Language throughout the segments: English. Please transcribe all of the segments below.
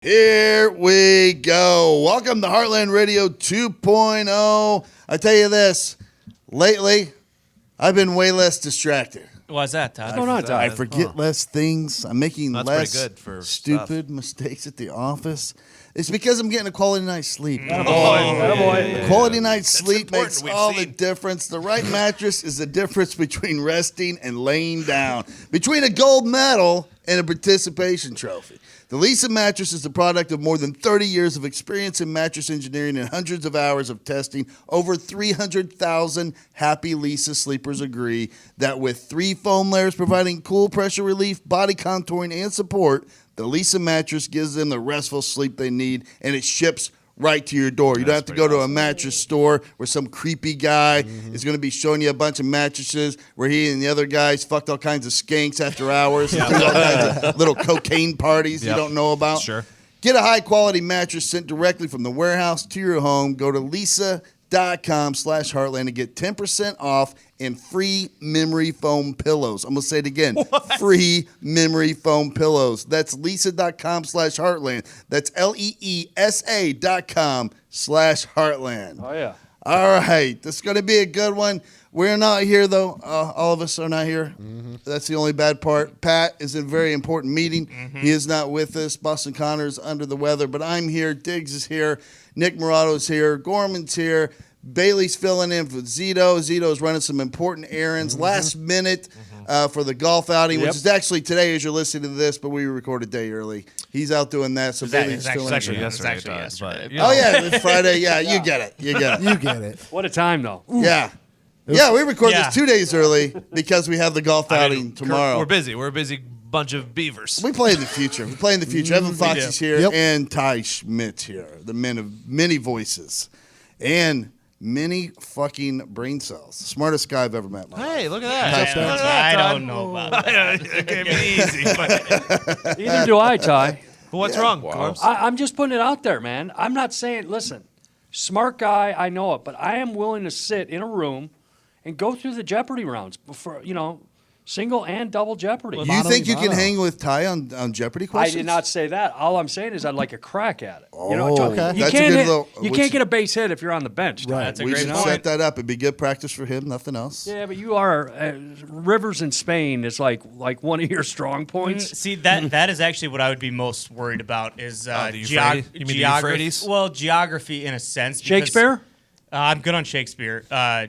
Here we go. Welcome to Heartland Radio 2.0. I tell you this, lately, I've been way less distracted. Why's that, Todd? What's going on, Todd? I forget less things. I'm making less pretty good for stupid mistakes at the office. It's because I'm getting a quality night's sleep. Attaboy. Quality night's sleep important. makes We've all the seen. difference. The right mattress is the difference between resting and laying down, between a gold medal and a participation trophy. The Lisa mattress is the product of more than 30 years of experience in mattress engineering and hundreds of hours of testing. Over 300,000 happy Lisa sleepers agree that with 3 foam layers providing cool pressure relief, body contouring, and support, the Lisa mattress gives them the restful sleep they need, and it ships right to your door. You don't have to go to a mattress store where some creepy guy is going to be showing you a bunch of mattresses where he and the other guys fucked all kinds of skanks after hours and do all kinds of little cocaine parties you don't know about. Sure. Get a high-quality mattress sent directly from the warehouse to your home. Go to lisa.com/Heartland and get 10% off and free memory foam pillows. I'm going to say it again. Free memory foam pillows. That's lisa.com/Heartland. That's LEESA.com/Heartland. Oh, yeah. All right. This is going to be a good one. We're not here, though. All of us are not here. That's the only bad part. Pat is in a very important meeting. He is not with us. Boston Connor is under the weather, but I'm here. Diggs is here. Nick Morato's here. Gorman's here. Bailey's filling in for Zito. Zito's running some important errands last minute for the golf outing, which is actually today as you're listening to this, but we record a day early. He's out doing that, so Bailey's filling in. yesterday. Oh, yeah, it's Friday. Yeah, you get it. You get it. You get it. What a time, though. Yeah. Yeah, we record this 2 days early because we have the golf outing tomorrow. We're busy. We're a busy bunch of beavers. We play in the future. We play in the future. Evan Fox is here and Ty Schmidt's here, the men of many voices and many fucking brain cells. Smartest guy I've ever met. in my life. Hey, look at that. I don't know about that. It can't be easy. But Neither do I, Ty. what's wrong, Gorms? I'm just putting it out there, man. I'm not saying, listen, smart guy, I know it, but I am willing to sit in a room and go through the Jeopardy rounds for, single and double Jeopardy. You think you can hang with Ty on Jeopardy I questions? did not say that. All I'm saying is I'd like a crack at it. okay. You That's a can't good hit, little- you which- can't get a base hit if you're on the bench. Ty. Right. That's a We great should point. set that up. It'd be good practice for him, nothing else. Yeah, but you are rivers in Spain is like one of your strong points. See, that is actually what I would be most worried about is the Euphrates? You mean the Euphrates? Well, geography in a sense. because- Shakespeare? I'm good on Shakespeare.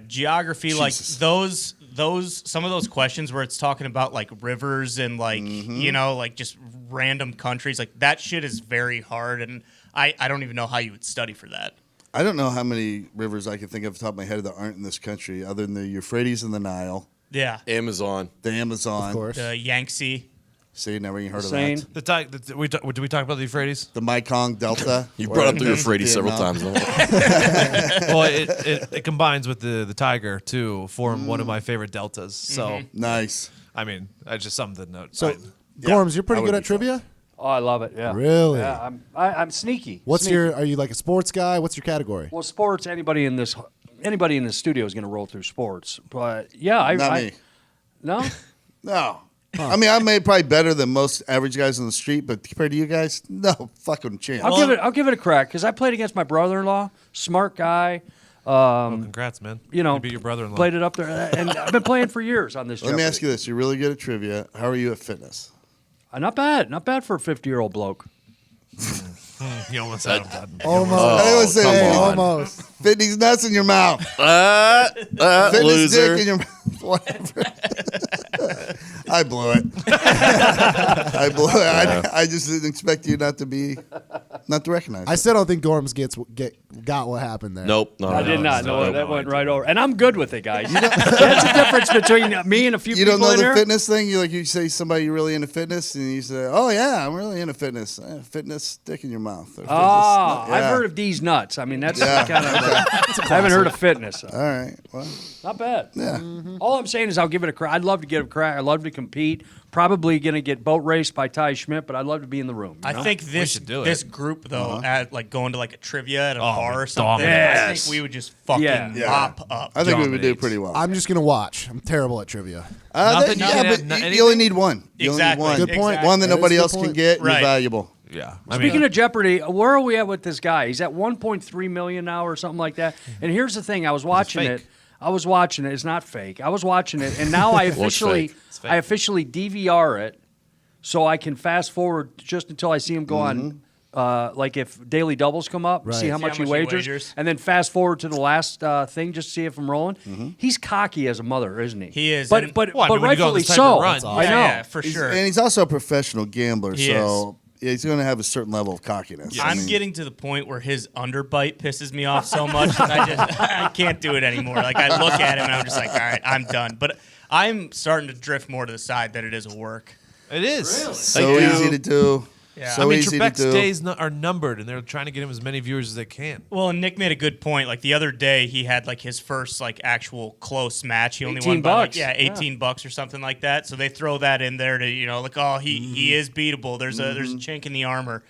Geography, Jesus. like some of those questions where it's talking about like rivers and like like just random countries, like that shit is very hard, and I don't even know how you would study for that. I don't know how many rivers I can think of off the top of my head that aren't in this country, other than the Euphrates and the Nile, Yeah, Amazon. the Amazon. Of course. the Yangtze. See, never even heard Seine. of that. Did we talk about the Euphrates? The Mekong Delta. You brought up the Euphrates several Vietnam. times. Though. Well, it combines with the Tiger to form one of my favorite deltas. So, Nice. I mean, that's just something to note. So, Gorms, you're pretty I good would at be trivia? Oh, I love it. Yeah. Really? Yeah, I'm sneaky. Are you like a sports guy? What's your category? Well, sports. Anybody in this studio is going to roll through sports. But yeah, Not me. No. No. I mean, I'm probably better than most average guys on the street, but compared to you guys, no fucking chance. I'll give it a crack because I played against my brother-in-law, smart guy. Congrats, man. You beat your brother-in-law. Played it up there, and I've been playing for years on this. Let me ask you this: you're really good at trivia. How are you at fitness? Not bad for a 50-year-old bloke. You almost had him. Almost. I would say Hey, on. almost. fit these nuts in your mouth. Fit this dick in your mouth. Whatever. I blew it. I just didn't expect you not to recognize. I still don't think Gorms got what happened there. Nope. No, I did not know no, that went right over, and I'm good with it, guys. That's the difference between me and a few You people don't know in the here. fitness thing? You say somebody you're really into fitness, and you say, "Oh yeah, I'm really into fitness." Fitness, dick in your mouth. Or fitness, Oh, yeah. I've heard of these nuts. I mean, that's Yeah. kind of. I haven't heard of fitness. All right. Well, Not bad. yeah. All I'm saying is I'll give it a crack. I'd love to give it a crack. I'd love to compete. Probably going to get boat raced by Ty Schmidt, but I'd love to be in the room. I think this should do this it. group though, at like going to like a trivia at a bar or we'd something. dominate. I Yes. think we would just fucking Yeah. mop up. I think we would do Dominates. pretty well. I'm just gonna watch. I'm terrible at trivia. Nothing you yeah, can but add- you anything? only need one. You Exactly. only need one. Good point. One that That is nobody a good else can point. get. And Right. You're valuable. Yeah. Speaking of Jeopardy, where are we at with this guy? He's at 1.3 million now or something like that. And here's the thing: I was watching fake. it. It's not fake. I was watching it, and now I officially, fake? It's fake. I officially DVR it, so I can fast forward just until I see him go on. Like if daily doubles come up, see how much he wagers, and then fast forward to the last thing just to see if I'm rolling. He's cocky as a mother, isn't he? He is, but and- but, Well, I but mean, when you go on rightfully this type of so. run, That's I know. Yeah, for sure. And he's also a professional gambler, He so he's going to have a certain level of cockiness. I I'm mean, getting to the point where his underbite pisses me off so much that I can't do it anymore. Like I look at him and I'm just like, all right, I'm done. But I'm starting to drift more to the side that it is a work. It is. so easy to do. Yeah. So I mean, easy to Trebek's do. days are numbered, and they're trying to get him as many viewers as they can. Well, and Nick made a good point. Like the other day, he had like his first like actual close match. He only 18 won by like, bucks. 18 bucks or something like that. So they throw that in there to like, oh, he is beatable. There's a chink in the armor,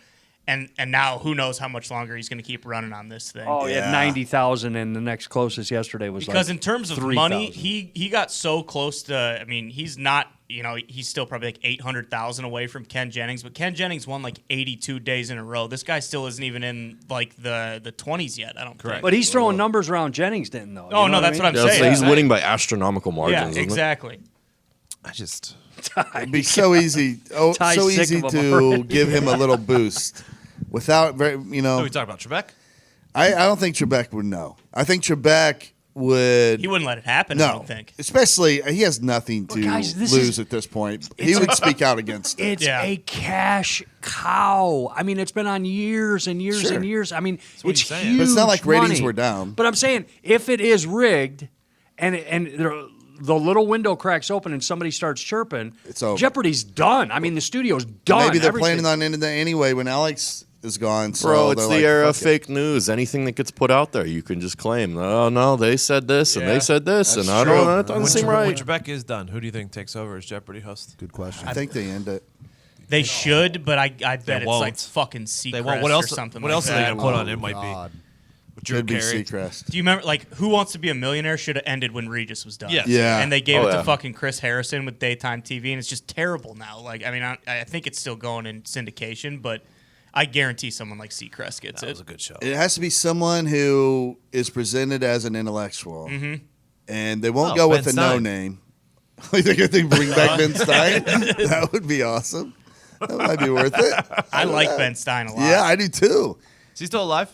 and now who knows how much longer he's going to keep running on this thing. Oh, he had 90,000, and the next closest yesterday was Because like in terms of 3,000. money, he got so close to. I mean, he's not. He's still probably like 800,000 away from Ken Jennings, but Ken Jennings won like 82 days in a row. This guy still isn't even in like the 20s yet. I don't think. But he's throwing numbers around Jennings didn't though. Oh, no, that's what I'm Yeah, so saying. he's winning by astronomical margins. Yeah, isn't it? exactly. I just. It'd be so easy. Oh, Ty's so sick easy of him to already. give him a little boost without very. Who are we talking about? Trebek? I don't think Trebek would know. I think Trebek would. He wouldn't let it happen. No, I don't think. especially he has nothing to guys, this lose is- at this point. He would speak out against it. It's Yeah. a cash cow. I mean, it's been on years and years Sure. and years. I mean, what it's he's saying. huge But it's not like ratings money. were down. But I'm saying if it is rigged, and the little window cracks open and somebody starts chirping, It's over. Jeopardy's done. I mean, the studio's done. Maybe they're Everything. planning on ending that anyway when Alex is gone. So Bro, it's they're the like, era of fuck it. fake news. Anything that gets put out there, you can just claim, oh, no, they said this and Yeah. they said this, That's and I true. don't know, that doesn't When seem When right. Trebek is done, who do you think takes over as Jeopardy host? Good question. I think they end it. They should, but I bet it's won't. like fucking Seacrest They won't. What else? or something. What like else are that. they gonna put on? Oh, It might God. be. With Drew Should be Carey. Seacrest. Do you remember, like, Who Wants to Be a Millionaire should have ended when Regis was done? Yes. Yeah. And they gave Oh, it to yeah. fucking Chris Harrison with daytime TV, and it's just terrible now. Like, I mean, I think it's still going in syndication, but I guarantee someone like Seacrest gets That it. was a good show. It has to be someone who is presented as an intellectual, and they won't go with Ben a no Stein. name. You think they bring back Ben Stein? That would be awesome. That might be worth it. I like Ben Stein a lot. Yeah, I do too. Is he still alive?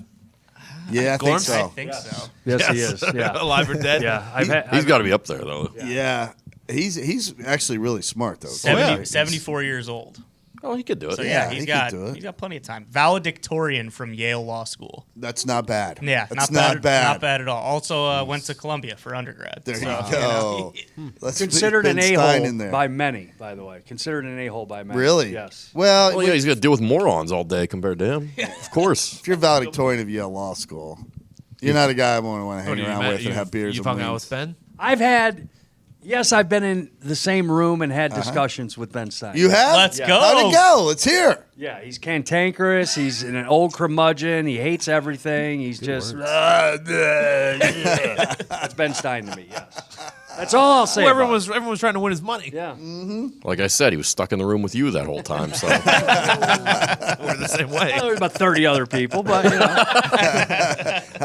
Yeah, I think Gorms? I so. think so. Yes, he is. Yeah. Alive or dead? Yeah. He's got to be up there, though. Yeah, he's actually really smart though. 74 years old. Oh, he could do it. So Yeah, he's he got could do it. he's got plenty of time. Valedictorian from Yale Law School. That's not bad. Yeah, that's not bad at all. Also went to Columbia for undergrad. There So, you go. Let's put Considered Ben an Stein in a-hole there. by many, by the way. Considered an a-hole by many. Really? Yes. Well, Well, yeah, he's got to deal with morons all day compared to him. Of course. if you're valedictorian of Yale Law School, you're not a guy I want to hang around with and have beers You and hung out wings. with Ben? I've been in the same room and had discussions with Ben Stein. You have? Let's go. How'd it go? Let's hear. Yeah, he's cantankerous. He's an old curmudgeon. He hates everything. He's just. That's Ben Stein to me, yes. That's all I'll say. Well, about everyone was trying to win his money. it. Yeah. Like I said, he was stuck in the room with you that whole time. So We're the same way. Well, there were about 30 other people, but, you know,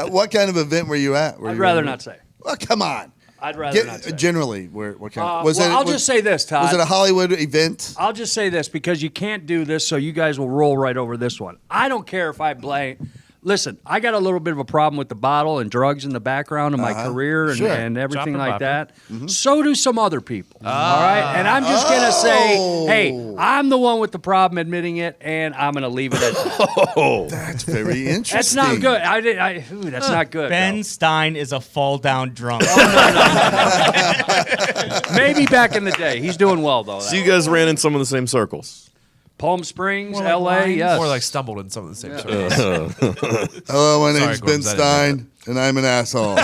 What kind of event were you at? I'd rather not say. Well, come on. I'd rather not say. Generally, what kind? I'll just say this, Todd. Was it a Hollywood event? I'll just say this because you can't do this, so you guys will roll right over this one. I don't care if I blame. Listen, I got a little bit of a problem with the bottle and drugs in the background of my career and, Sure. and everything Chopper like popper. that. So do some other people. All right? And I'm just going to say, hey, I'm the one with the problem admitting it, and I'm going to leave it at that. That's very interesting. That's not good. That's not good. Ben though. Stein is a fall down drunk. Maybe back in the day. He's doing well, though. you guys ran in some of the same circles. Palm Springs, L.A., yes. More like stumbled in some of the same circles. Hello, my Sorry, name's Ben Gorms, I didn't Stein, and I'm an asshole.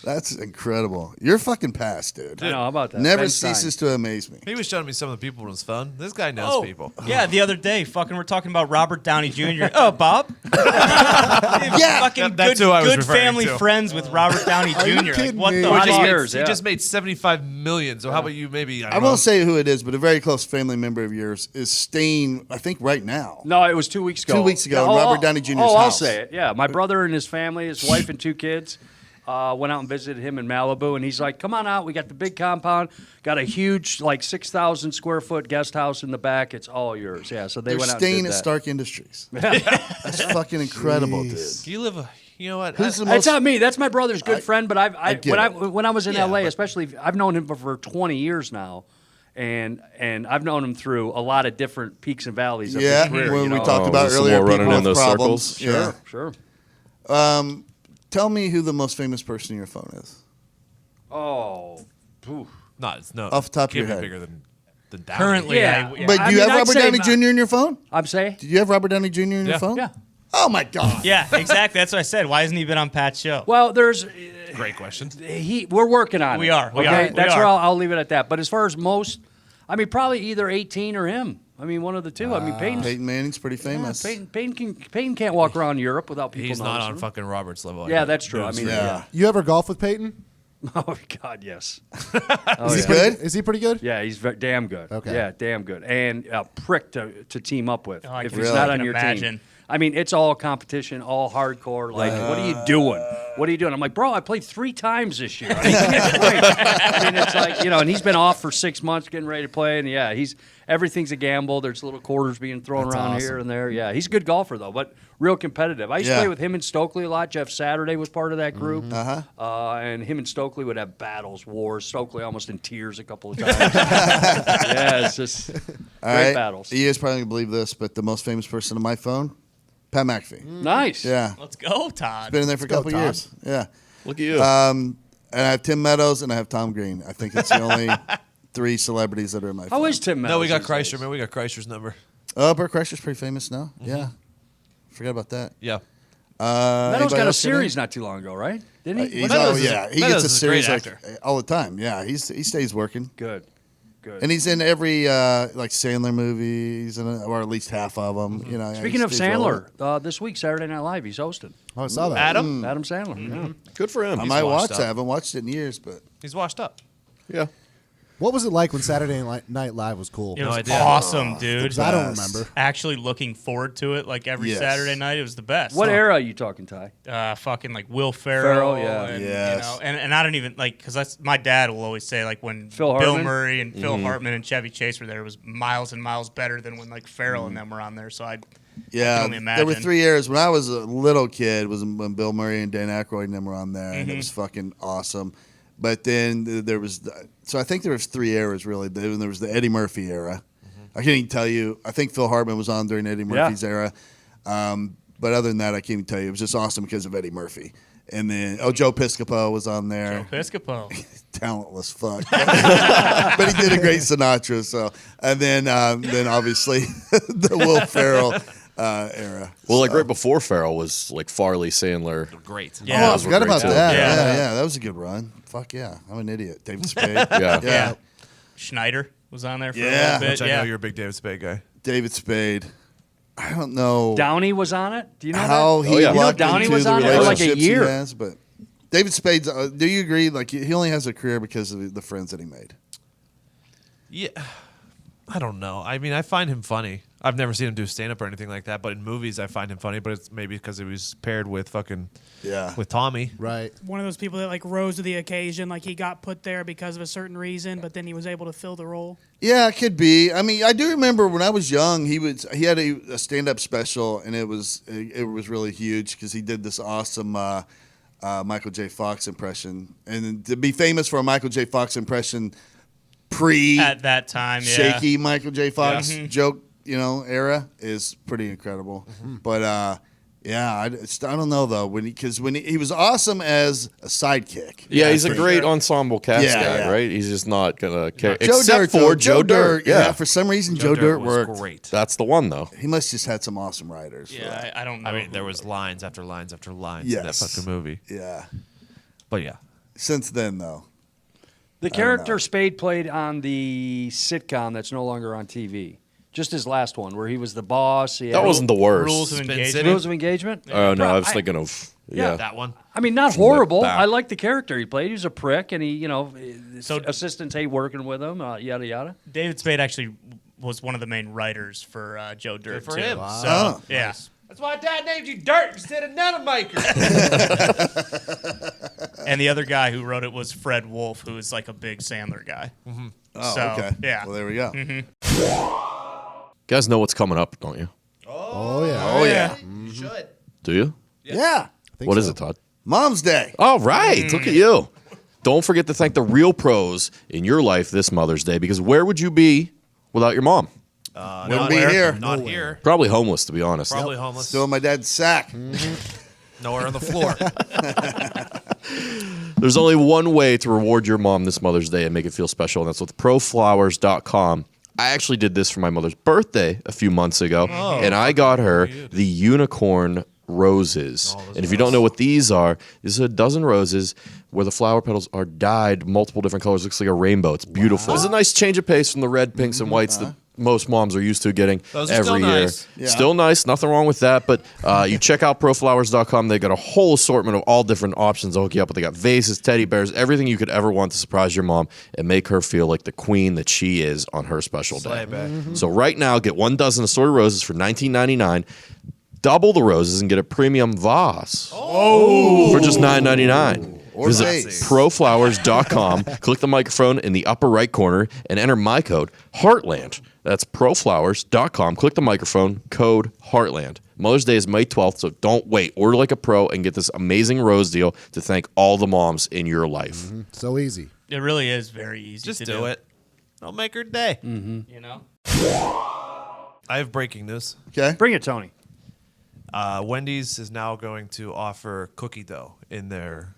That's incredible. You're fucking past, dude. I know, how about that? Never Ben Stein. ceases to amaze me. He was showing me some of the people on his phone. This guy knows Oh, people. yeah, the other day, fucking, we're talking about Robert Downey Jr. Oh, Bob? Yeah. Fucking That's who I was good referring family to. friends with Robert Downey Jr. Like, kidding what me? the Lot of fuck? years, He yeah. just made $75 million. So how about you? Maybe I I don't know. won't say who it is, but a very close family member of yours is staying, I think, right now. No, it was 2 weeks ago. 2 weeks ago, in Robert Downey Jr.'s I'll house. say it. Yeah, my brother and his family, his wife and 2 kids, went out and visited him in Malibu, and he's like, "Come on out. We got the big compound. Got a huge, like 6,000 square foot guest house in the back. It's all yours." Yeah, so They're went out. staying and at did that. Stark Industries. That's fucking incredible, dude. You know what? Who's the That's most? not me. That's my brother's good friend. But get when I was in Yeah, LA, but- especially, I've known him for 20 years now. And I've known him through a lot of different peaks and valleys of Yeah, his career. when you we know? talked Oh, about just some earlier, more people running in with those problems. circles. Sure. Tell me who the most famous person in your phone is. Oh. Oof. No, it's no. Off the top of can't your be head. bigger than Downey. Currently, Yeah. But I do you mean, have I'd Robert say Downey my- Jr. in your phone? I'm saying? Did you have Robert Downey Jr. in your Yeah. phone? Yeah. Oh my God. Yeah, exactly. That's what I said. Why hasn't he been on Pat's show? Well, there's Great question. we're working on it. We are. We okay? are. That's We where are. I'll leave it at that. But as far as most, I mean, probably either 18 or him. I mean, one of the two. I mean, Peyton's, Peyton Manning's pretty famous. Peyton can't walk around Europe without people He's not noticing on him. fucking Robert's level. I Yeah, bet. that's true. I mean, Yeah. You ever golf with Peyton? Oh God, yes. Is he good? Is he pretty good? Yeah, he's damn good. Okay. Yeah, damn good. And a prick to team up with Oh, I if can- he's really? not I on can your imagine. team. I mean, it's all competition, all hardcore. Like, what are you doing? What are you doing? I'm like, bro, I played 3 times this year. I mean, I mean, it's like, you know, and he's been off for 6 months getting ready to play. And yeah, everything's a gamble. There's little quarters being thrown That's around awesome. here and there. Yeah, he's a good golfer, though, but real competitive. I used to Yeah. play with him and Stokely a lot. Jeff Saturday was part of that group. Uh-huh. And him and Stokely would have battles, wars. Stokely almost in tears a couple of times. Yeah, it's just All great right. battles. You guys probably don't believe this, but the most famous person on my phone, Pat McAfee. Nice. Yeah. Let's go, Todd. Been in there for a go, couple Todd. years. Yeah. Look at you. And I have Tim Meadows and I have Tom Green. I think it's the only 3 celebrities that are in my phone. How is Tim Meadows? No, we got these Kreischer, days? man. We got Kreischer's number. Oh, Bert Kreischer's pretty famous now. Yeah. Forgot about that. Yeah. Meadows Anybody got a else series not too long ago, right? Didn't he? He's Meadows oh, is- yeah. He Meadows gets a is a great series like actor. all the time. Yeah. He stays working. Good. And he's in every like Sandler movie. He's in or at least half of them. You know. Speaking he of stays relevant. Sandler, this week Saturday Night Live, he's hosting. Oh, I saw that. Adam, Adam Sandler. Yeah. Good for him. I might washed watch up. that. I haven't watched it in years, but he's washed up. Yeah. What was it like when Saturday Night Live was cool? It was idea. awesome, dude. 'Cause I don't best. remember. Actually looking forward to it like every Yes. Saturday night. It was the best. What era are you talking, Ty? Fucking like Will Ferrell. Ferrell, yeah. And, Yes. you know, and I don't even like because that's my dad will always say like when Phil Bill Hartman? Murray and Phil Hartman and Chevy Chase were there, it was miles and miles better than when like Ferrell and them were on there. So I yeah, only there were imagine. 3 years when I was a little kid. Was when Bill Murray and Dan Aykroyd and them were on there, and it was fucking awesome. But then there was, so I think there was 3 eras really. Then there was the Eddie Murphy era. I can't even tell you. I think Phil Hartman was on during Eddie Murphy's era. But other than that, I can't even tell you. It was just awesome because of Eddie Murphy. And then Joe Piscopo was on there. Piscopo. Talentless fuck, but he did a great Sinatra. So, and then obviously the Will Ferrell era. Well, like right before Farrell was like Farley, Sandler. Great. Yeah. Oh, I forgot great about too. that. Yeah. Yeah, that was a good run. Fuck yeah, I'm an idiot. David Spade. Yeah. Yeah, Schneider was on there for Yeah. a little bit. Which I yeah. know you're a big David Spade guy. David Spade. I don't know Downey was on it. Do you know how that? he Oh, yeah. You know lucked Downey into was the on it for like a relationships year. he has, but David Spade's. Do you agree? Like he only has a career because of the friends that he made. Yeah. I don't know. I mean, I find him funny. I've never seen him do stand up or anything like that, but in movies I find him funny, but it's maybe because he was paired with fucking Yeah. with Tommy. Right. One of those people that like rose to the occasion, like he got put there because of a certain reason, but then he was able to fill the role. Yeah, it could be. I mean, I do remember when I was young, he had a stand up special, and it was really huge because he did this awesome Michael J. Fox impression, and to be famous for a Michael J. Fox impression pre At that time, yeah. shaky Michael J. Fox Yeah. joke, era is pretty incredible. But yeah, I don't know though because when he was awesome as a sidekick. Yeah, he's a for great sure. ensemble cast Yeah, guy, yeah. right? He's just not gonna care. Joe Except Dirt, for though. Joe Dirt. Yeah, Yeah, for some reason Joe Dirt was worked. great. that's the one though. He must just had some awesome writers. for that. Yeah, I don't know. I mean, there was lines after lines after lines in that Yes. fucking movie. Yeah. But yeah. since then, though. The character Spade played on the sitcom that's no longer on TV. Just his last one, where he was the boss. That wasn't the worst. Rules of Spin engagement. City? Rules of Engagement? Oh, no, I was thinking of, Yeah. That one. I mean, not horrible. back. I like the character he played. He was a prick, and his So- assistants hate working with him, yada, yada. David Spade actually was one of the main writers for Joe Dirt, for too. him. Wow. So, yeah. That's why Dad named you Dirt instead of Nanomaker. And the other guy who wrote it was Fred Wolf, who is like a big Sandler guy. Oh, So, okay. yeah. Well, there we go. You guys know what's coming up, don't you? Oh yeah. Oh, yeah. You should. Do you? Yeah. What is it, Todd? Mom's Day. All right. Look at you. Don't forget to thank the real pros in your life this Mother's Day, because where would you be without your mom? Wouldn't be here. Not here. Probably homeless, to be honest. Probably homeless. Still in my dad's sack. Nowhere on the floor. There's only one way to reward your mom this Mother's Day and make it feel special, and that's with proflowers.com. I actually did this for my mother's birthday a few months ago, and I got her the unicorn roses. And if you don't know what these are, this is a dozen roses where the flower petals are dyed multiple different colors. Looks like a rainbow. It's beautiful. It's a nice change of pace from the red, pinks, and whites that most moms are used to getting Those are every still year. nice. Yeah. Still nice. Nothing wrong with that. But you check out proflowers.com. They got a whole assortment of all different options to hook you up with. They got vases, teddy bears, everything you could ever want to surprise your mom and make her feel like the queen that she is on her special day. Slay, babe. So right now, get 1 dozen assorted roses for $19.99. Double the roses and get a premium vase for just $9.99. Or Visit vase. proflowers.com, click the microphone in the upper right corner, and enter my code, Heartland. That's proflowers.com. Click the microphone, code Heartland. Mother's Day is May 12th, so don't wait. Order like a pro and get this amazing rose deal to thank all the moms in your life. So easy. It really is very easy Just to do it. Don't make her day. You know? I have breaking news. Okay. Bring it, Tony. Wendy's is now going to offer cookie dough in their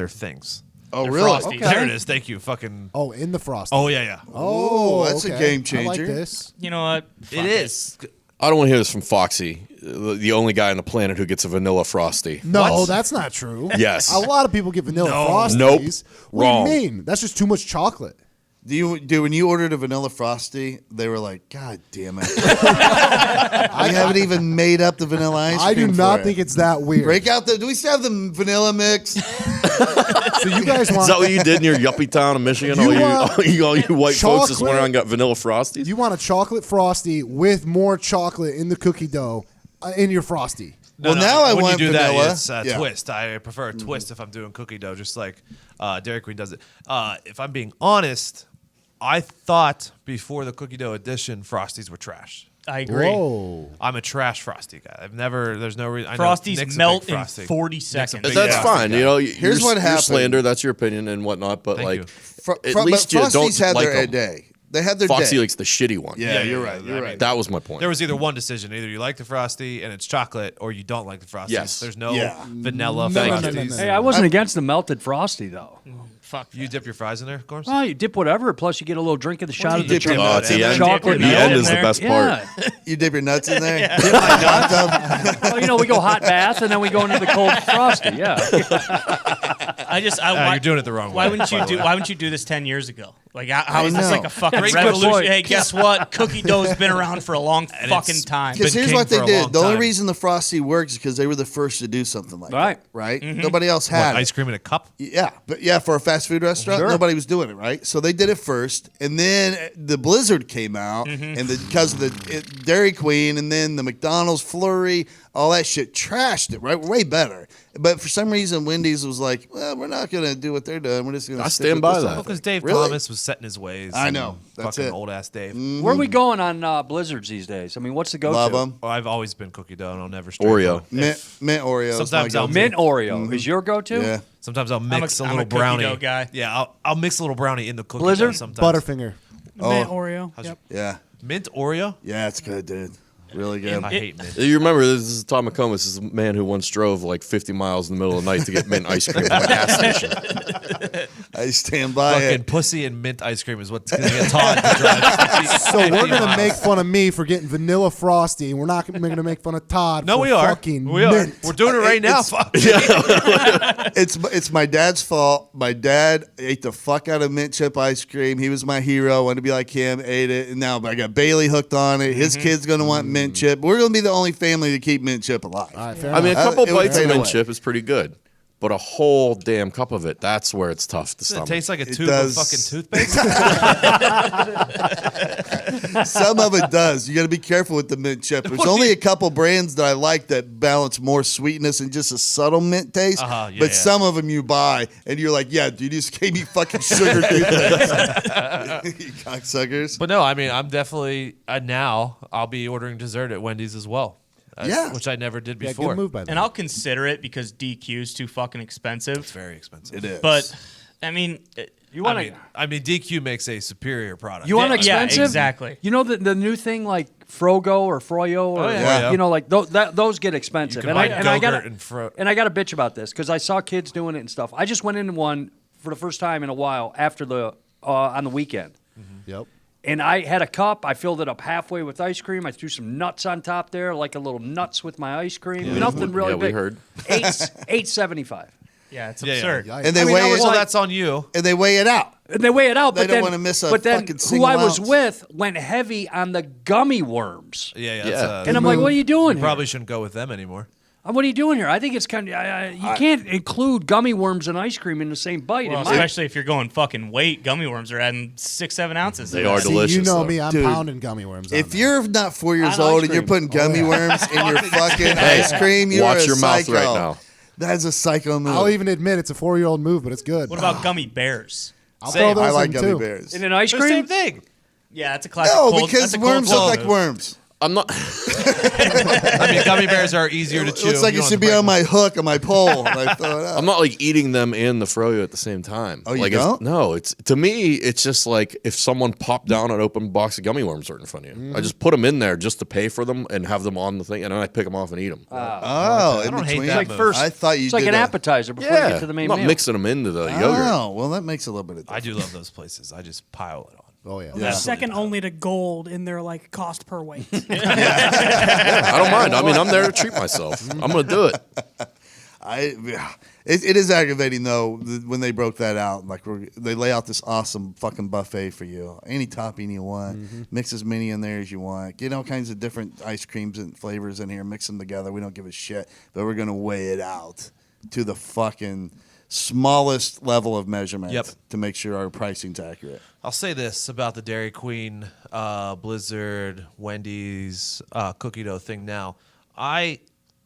things. Oh, They're really? Frosties. Okay. There it is. Thank you. Fucking. Oh, in the Frosty. Oh yeah. Oh, that's a game I like changer. this. You know what? It is. I don't want to hear this from Foxy, the only guy on the planet who gets a vanilla Frosty. No, What? that's not true. Yes. A lot of people get vanilla No. Frosties. Nope. What Wrong. do you mean? That's just too much chocolate. When you ordered a vanilla Frosty, they were like, God damn it. I haven't even made up the vanilla ice cream. I do not for think it. it's that weird. Break out the. Do we still have the vanilla mix? So you guys Is want that what you did in your yuppie town of Michigan? You all want you white folks just went chocolate? around and got vanilla Frosties? you want a chocolate Frosty with more chocolate in the cookie dough in your Frosty. Well, now I when want you do vanilla. that, it's Yeah. twist. I prefer a twist if I'm doing cookie dough, just like Dairy Queen does it. If I'm being honest, I thought before the cookie dough edition, Frosties were trash. I agree. Whoa. I'm a trash Frosty guy. I've never. There's no reason. I know Frosties Nick's a melt big in Frosty. 40 Nick's a seconds. big That's Frosty fine. guy. You know, Here's what your happened. slander, that's your opinion and whatnot. But Thank like, you. at least you Frosties don't had like their them. day. They had their Foxy day. likes the shitty one. Yeah, you're right. You're I right. mean, That was my point. There was either one decision: either you like the Frosty and it's chocolate, or you don't like the Frosties. Yes. There's no Yeah. vanilla No, no, no, Frosties. no, no, no. Hey, I wasn't against the melted Frosty, though. Fuck. You dip your fries in there, of course. Oh, you dip whatever, plus you get a little drink of the shot you of the dip your Oh, it's the end. chocolate The milk end in is the there? best part. Yeah. You dip your nuts in there? Yeah. Dip my hot tub? Well, you know, we go hot bath and then we go into the cold Frosty. Yeah. You're doing it the wrong way. Why wouldn't you do this 10 years ago? Like, how is this know. like a fucking Great revolution? point. Hey, guess what? Cookie dough's been around for a long fucking it's time. Because been here's king what they for a did. long The only time. reason the Frosty works is because they were the first to do something like Right. that. Right? Nobody else What, had it. ice cream in a cup? Yeah, but yeah, for a fast food restaurant, Sure. nobody was doing it, right? So they did it first, and then the Blizzard came out, and because of the Dairy Queen, and then the McDonald's Flurry, all that shit trashed it, right? Way better. But for some reason, Wendy's was like, well, we're not going to do what they're doing. We're just going to I stand by that. Because Dave Really? Thomas was set in his ways. I and know. That's fucking it. old ass Dave. Where are we going on Blizzards these days? I mean, what's the go-to? Love them. Oh, I've always been cookie dough, and I'll never stray Oreo. from it. Mint Oreo. is my Sometimes I'll go-to. Mint Oreo is your go-to? Yeah. Sometimes I'll mix I'm a a little cookie brownie. dough guy. Yeah, I'll mix a little brownie in the cookie Blizzard? dough sometimes. Butterfinger. Mint Oreo. Yep. Yeah. Mint Oreo? Yeah, it's good, dude. Really good. I hate mint. You remember, this is Tom McComas. This is a man who once drove like 50 miles in the middle of the night to get mint ice cream from a gas station. I stand by Fucking it. pussy and mint ice cream is what's going to get Todd to drive 50 So we're going to miles. make fun of me for getting vanilla Frosty, and we're not going to make fun of Todd No, for we are. fucking We are. mint. We're doing it right now. It's- Fuck. It's my dad's fault. My dad ate the fuck out of mint chip ice cream. He was my hero. Wanted to be like him. Ate it, and now I got Bailey hooked on it. His kid's gonna want mint chip. We're gonna be the only family to keep mint chip alive. All right, fair I mean, a enough. couple It would bites of fade mint away. chip is pretty good, but a whole damn cup of it—that's where it's tough to Does stomach. it taste like a It tube does. of fucking toothpaste? Some of it does. You got to be careful with the mint chip. There's only a couple brands that I like that balance more sweetness and just a subtle mint taste. Yeah, but yeah. some of them you buy and you're like, yeah, dude, you just gave me fucking sugar toothpaste. You cocksuckers. But no, I mean, I'm definitely now I'll be ordering dessert at Wendy's as well. Yeah. Which I never did Yeah, before. good move by them. And I'll consider it because DQ is too fucking expensive. It's very expensive. It is. But I mean, You want I mean, DQ makes a superior product. You want Yeah, expensive? exactly. You know the new thing like Frogo or Froyo or yeah. you know like those get expensive. You can buy I got Go-Gurt and Fro- and I got a bitch about this because I saw kids doing it and stuff. I just went into one for the first time in a while after the on the weekend. Yep. And I had a cup. I filled it up halfway with ice cream. I threw some nuts on top there, like a little nuts with my ice cream. Nothing really Yeah, we big. heard. $8.75. yeah, it's Yeah, yeah. absurd. Yikes. And they I mean, weigh I it. was Well, like- that's on you. And they weigh it out. And they weigh it out, They but don't then wanna miss a but then fucking who single I was ounce. with went heavy on the gummy worms. Yeah, Yeah. that's, And I'm like, what are you doing you here? probably shouldn't go with them anymore. What are you doing here? I think it's kind of you can't include gummy worms and ice cream in the same bite. Well, in my- especially if you're going fucking weight, gummy worms are adding 6-7 ounces. They to are that. delicious. See, you know though. me. I'm Dude, pounding gummy worms. on If there. you're not 4 years On old ice and you're cream. putting gummy worms in your fucking ice cream, you Watch are a your mouth psycho. right now. That's a psycho move. I'll even admit it's a 4-year-old move, but it's good. What about gummy bears? I'll Same. throw those I like in gummy too. bears. in an ice The cream. same thing. Yeah, that's a classic. No, cold, because that's a cold worms look cold like move. worms. I'm not. I mean, gummy bears are easier to It chew. looks like You it don't should have be to on break my hook, on my pole. And I throw it out. I'm not like eating them and the froyo at the same time. Oh, you like don't? No, it's to me. It's just like if someone popped down an open box of gummy worms right in front of you. I just put them in there just to pay for them and have them on the thing, and then I pick them off and eat them. Oh, in don't hate between. that Like move. first, I thought you it's like did an a- appetizer before you get to the main I'm not meal. mixing them into the yogurt. Oh, well, that makes a little bit of I do love those places. I just pile it on. Oh yeah. Yeah. Second only to gold in their like cost per weight. I don't mind. I mean, I'm there to treat myself. I'm gonna do it. It is aggravating though when they broke that out. Like they lay out this awesome fucking buffet for you, any topping you want, mix as many in there as you want, get all kinds of different ice creams and flavors in here, mix them together. We don't give a shit, but we're gonna weigh it out to the fucking smallest level of measurement Yep. to make sure our pricing's accurate. I'll say this about the Dairy Queen, Blizzard, Wendy's cookie dough thing now. I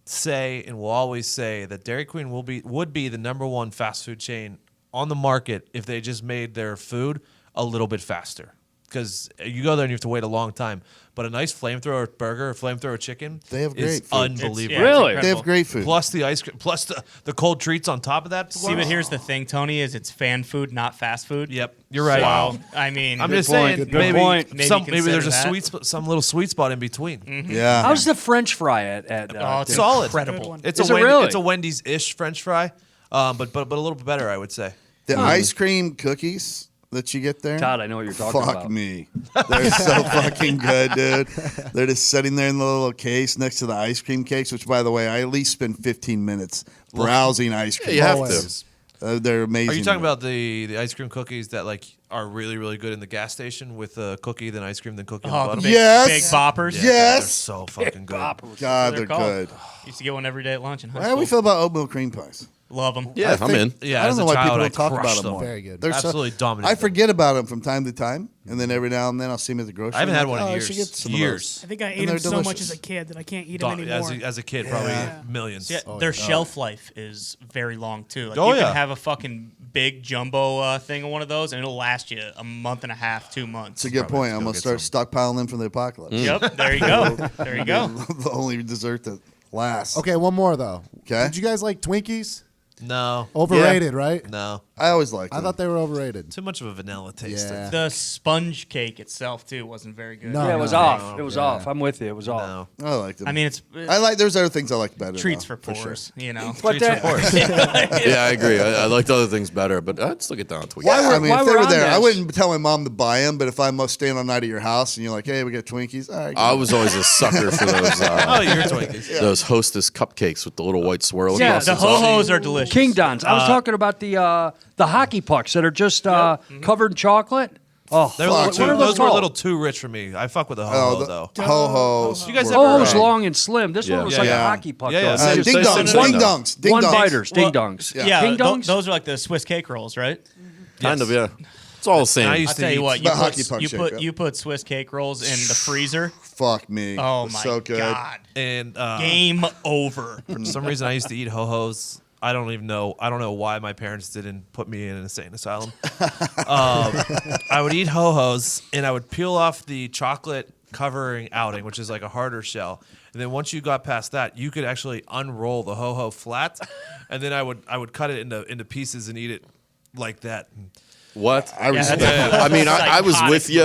say and will always say that Dairy Queen would be the number one fast food chain on the market if they just made their food a little bit faster. Because you go there and you have to wait a long time. But a nice flamethrower burger or flamethrower chicken They have is great food. unbelievable. Yeah, Really? it's They have incredible. great food. Plus the ice cream, plus the cold treats on top of that. See, but here's the thing, Tony, is it's fan food, not fast food. Yep, you're right. Wow. I mean, I'm just point, saying, good maybe, point. Maybe maybe there's a consider that. some little sweet spot in between. Yeah. How's the French fry at oh, it's Solid. incredible. Good one. It's Is a it really? it's a Wendy's-ish French fry, but a little bit better, I would say. The ice cream cookies that you get there. Todd, I know what you're talking Fuck about. me. They're so fucking good, dude. They're just sitting there in the little case next to the ice cream cakes, which, by the way, I at least spend 15 minutes browsing ice cream. you have Always. They're amazing. Are you talking about the ice cream cookies that like are really really good in the gas station with cookie then ice cream then cookie on the Oh, the bottom? big, Yes. big boppers. Yeah, Yes. they're so fucking good. God, They're they're called. good. Used to get one every day at lunch in high How do school. we feel about oatmeal cream pies? Love them. Yeah, I'm in. Yeah, I don't as know a why child, people I don't talk about crushed them them. more. Very good. They're Absolutely dominated I them. forget about them from time to time, and then every now and then I'll see them at the grocery. I haven't I'm had like, one in oh, I should get years. some of Years. I think I And ate they're them so much delicious. as a kid that I can't eat them anymore. As a kid, probably Yeah. millions. Yeah, their shelf life is very long too. Like Oh, you yeah. can have a fucking big jumbo thing of one of those, and it'll last you a month and a half, 2 months. It's a good Probably point. have I'm to gonna go start get stockpiling them from the apocalypse. Yep, there you go. There you go. The only dessert that lasts. Okay, one more though. Okay. Did you guys like Twinkies? No. Overrated, right? No. I always liked I them. thought they were overrated. Too much of a vanilla taste. Yeah. The sponge cake itself too wasn't very good. No. Yeah, it was off. It was off. I'm with you. It was off. No. I liked them. I mean, it's There's other things I like better. treats though, for sure. poors, you know. But Treats for pours. Yeah, I agree. I liked other things better, but I'd still get down to it. Yeah, we're- I mean, why if they we're were on there, I this- wouldn't tell my mom to buy them. But if I'm staying all night at your house and you're like, "Hey, we got Twinkies," all right. I was always a sucker for those Oh, you're Twinkies. those Hostess cupcakes with the little white swirl Yeah, across The the top. ho-hos are delicious. King Dons. I was talking about the hockey pucks that are just covered in chocolate. Oh, They're a Fuck, little dude. too, those were a little too rich for me. I fuck with the ho-ho, though. Ho-hos. You guys were ever- oh, it was great. long and slim. This one was like Yeah. a hockey puck. Yeah, yeah. though. It's Ding just- dongs, Ding ding dongs, ding one dongs. biters, ding Well, dongs. Yeah, King dongs. those are like the Swiss cake rolls, right? Kind of, yeah. It's all the I same. used I'll to tell you eat- what, About hockey puck shape, yeah. you put Swiss cake rolls in the freezer. Fuck me. Oh It's my so good. god, And game over. for some reason, I used to eat ho-hos. I don't even know. I don't know why my parents didn't put me in an insane asylum. I would eat ho-hos, and I would peel off the chocolate covering outing, which is like a harder shell. And then once you got past that, you could actually unroll the ho-ho flat, and then I would cut it into pieces and eat it like that. What? I respect that's- I mean, I was Psychotic. with you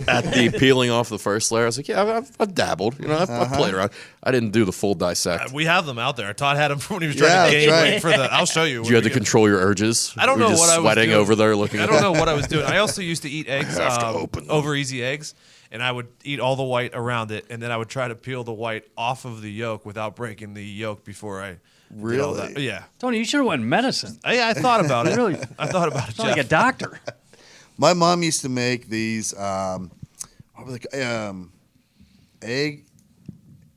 at the peeling off the first layer. I was like, yeah, I've dabbled. You know, I've played around. I didn't do the full dissect. We have them out there. Todd had them when he was trying Yeah, to gain that's weight right. for the. I'll show you. You had to control your urges. I don't Were know you just what I was sweating doing. over there looking I at don't that? know what I was doing. I also used to eat eggs, have to open them. over easy eggs, and I would eat all the white around it, and then I would try to peel the white off of the yolk without breaking the yolk before I. did all that. Really? Yeah. Tony, you should have went medicine. I thought about it. Really? I thought about it, Sound like a Jeff. doctor. My mom used to make these. What were they?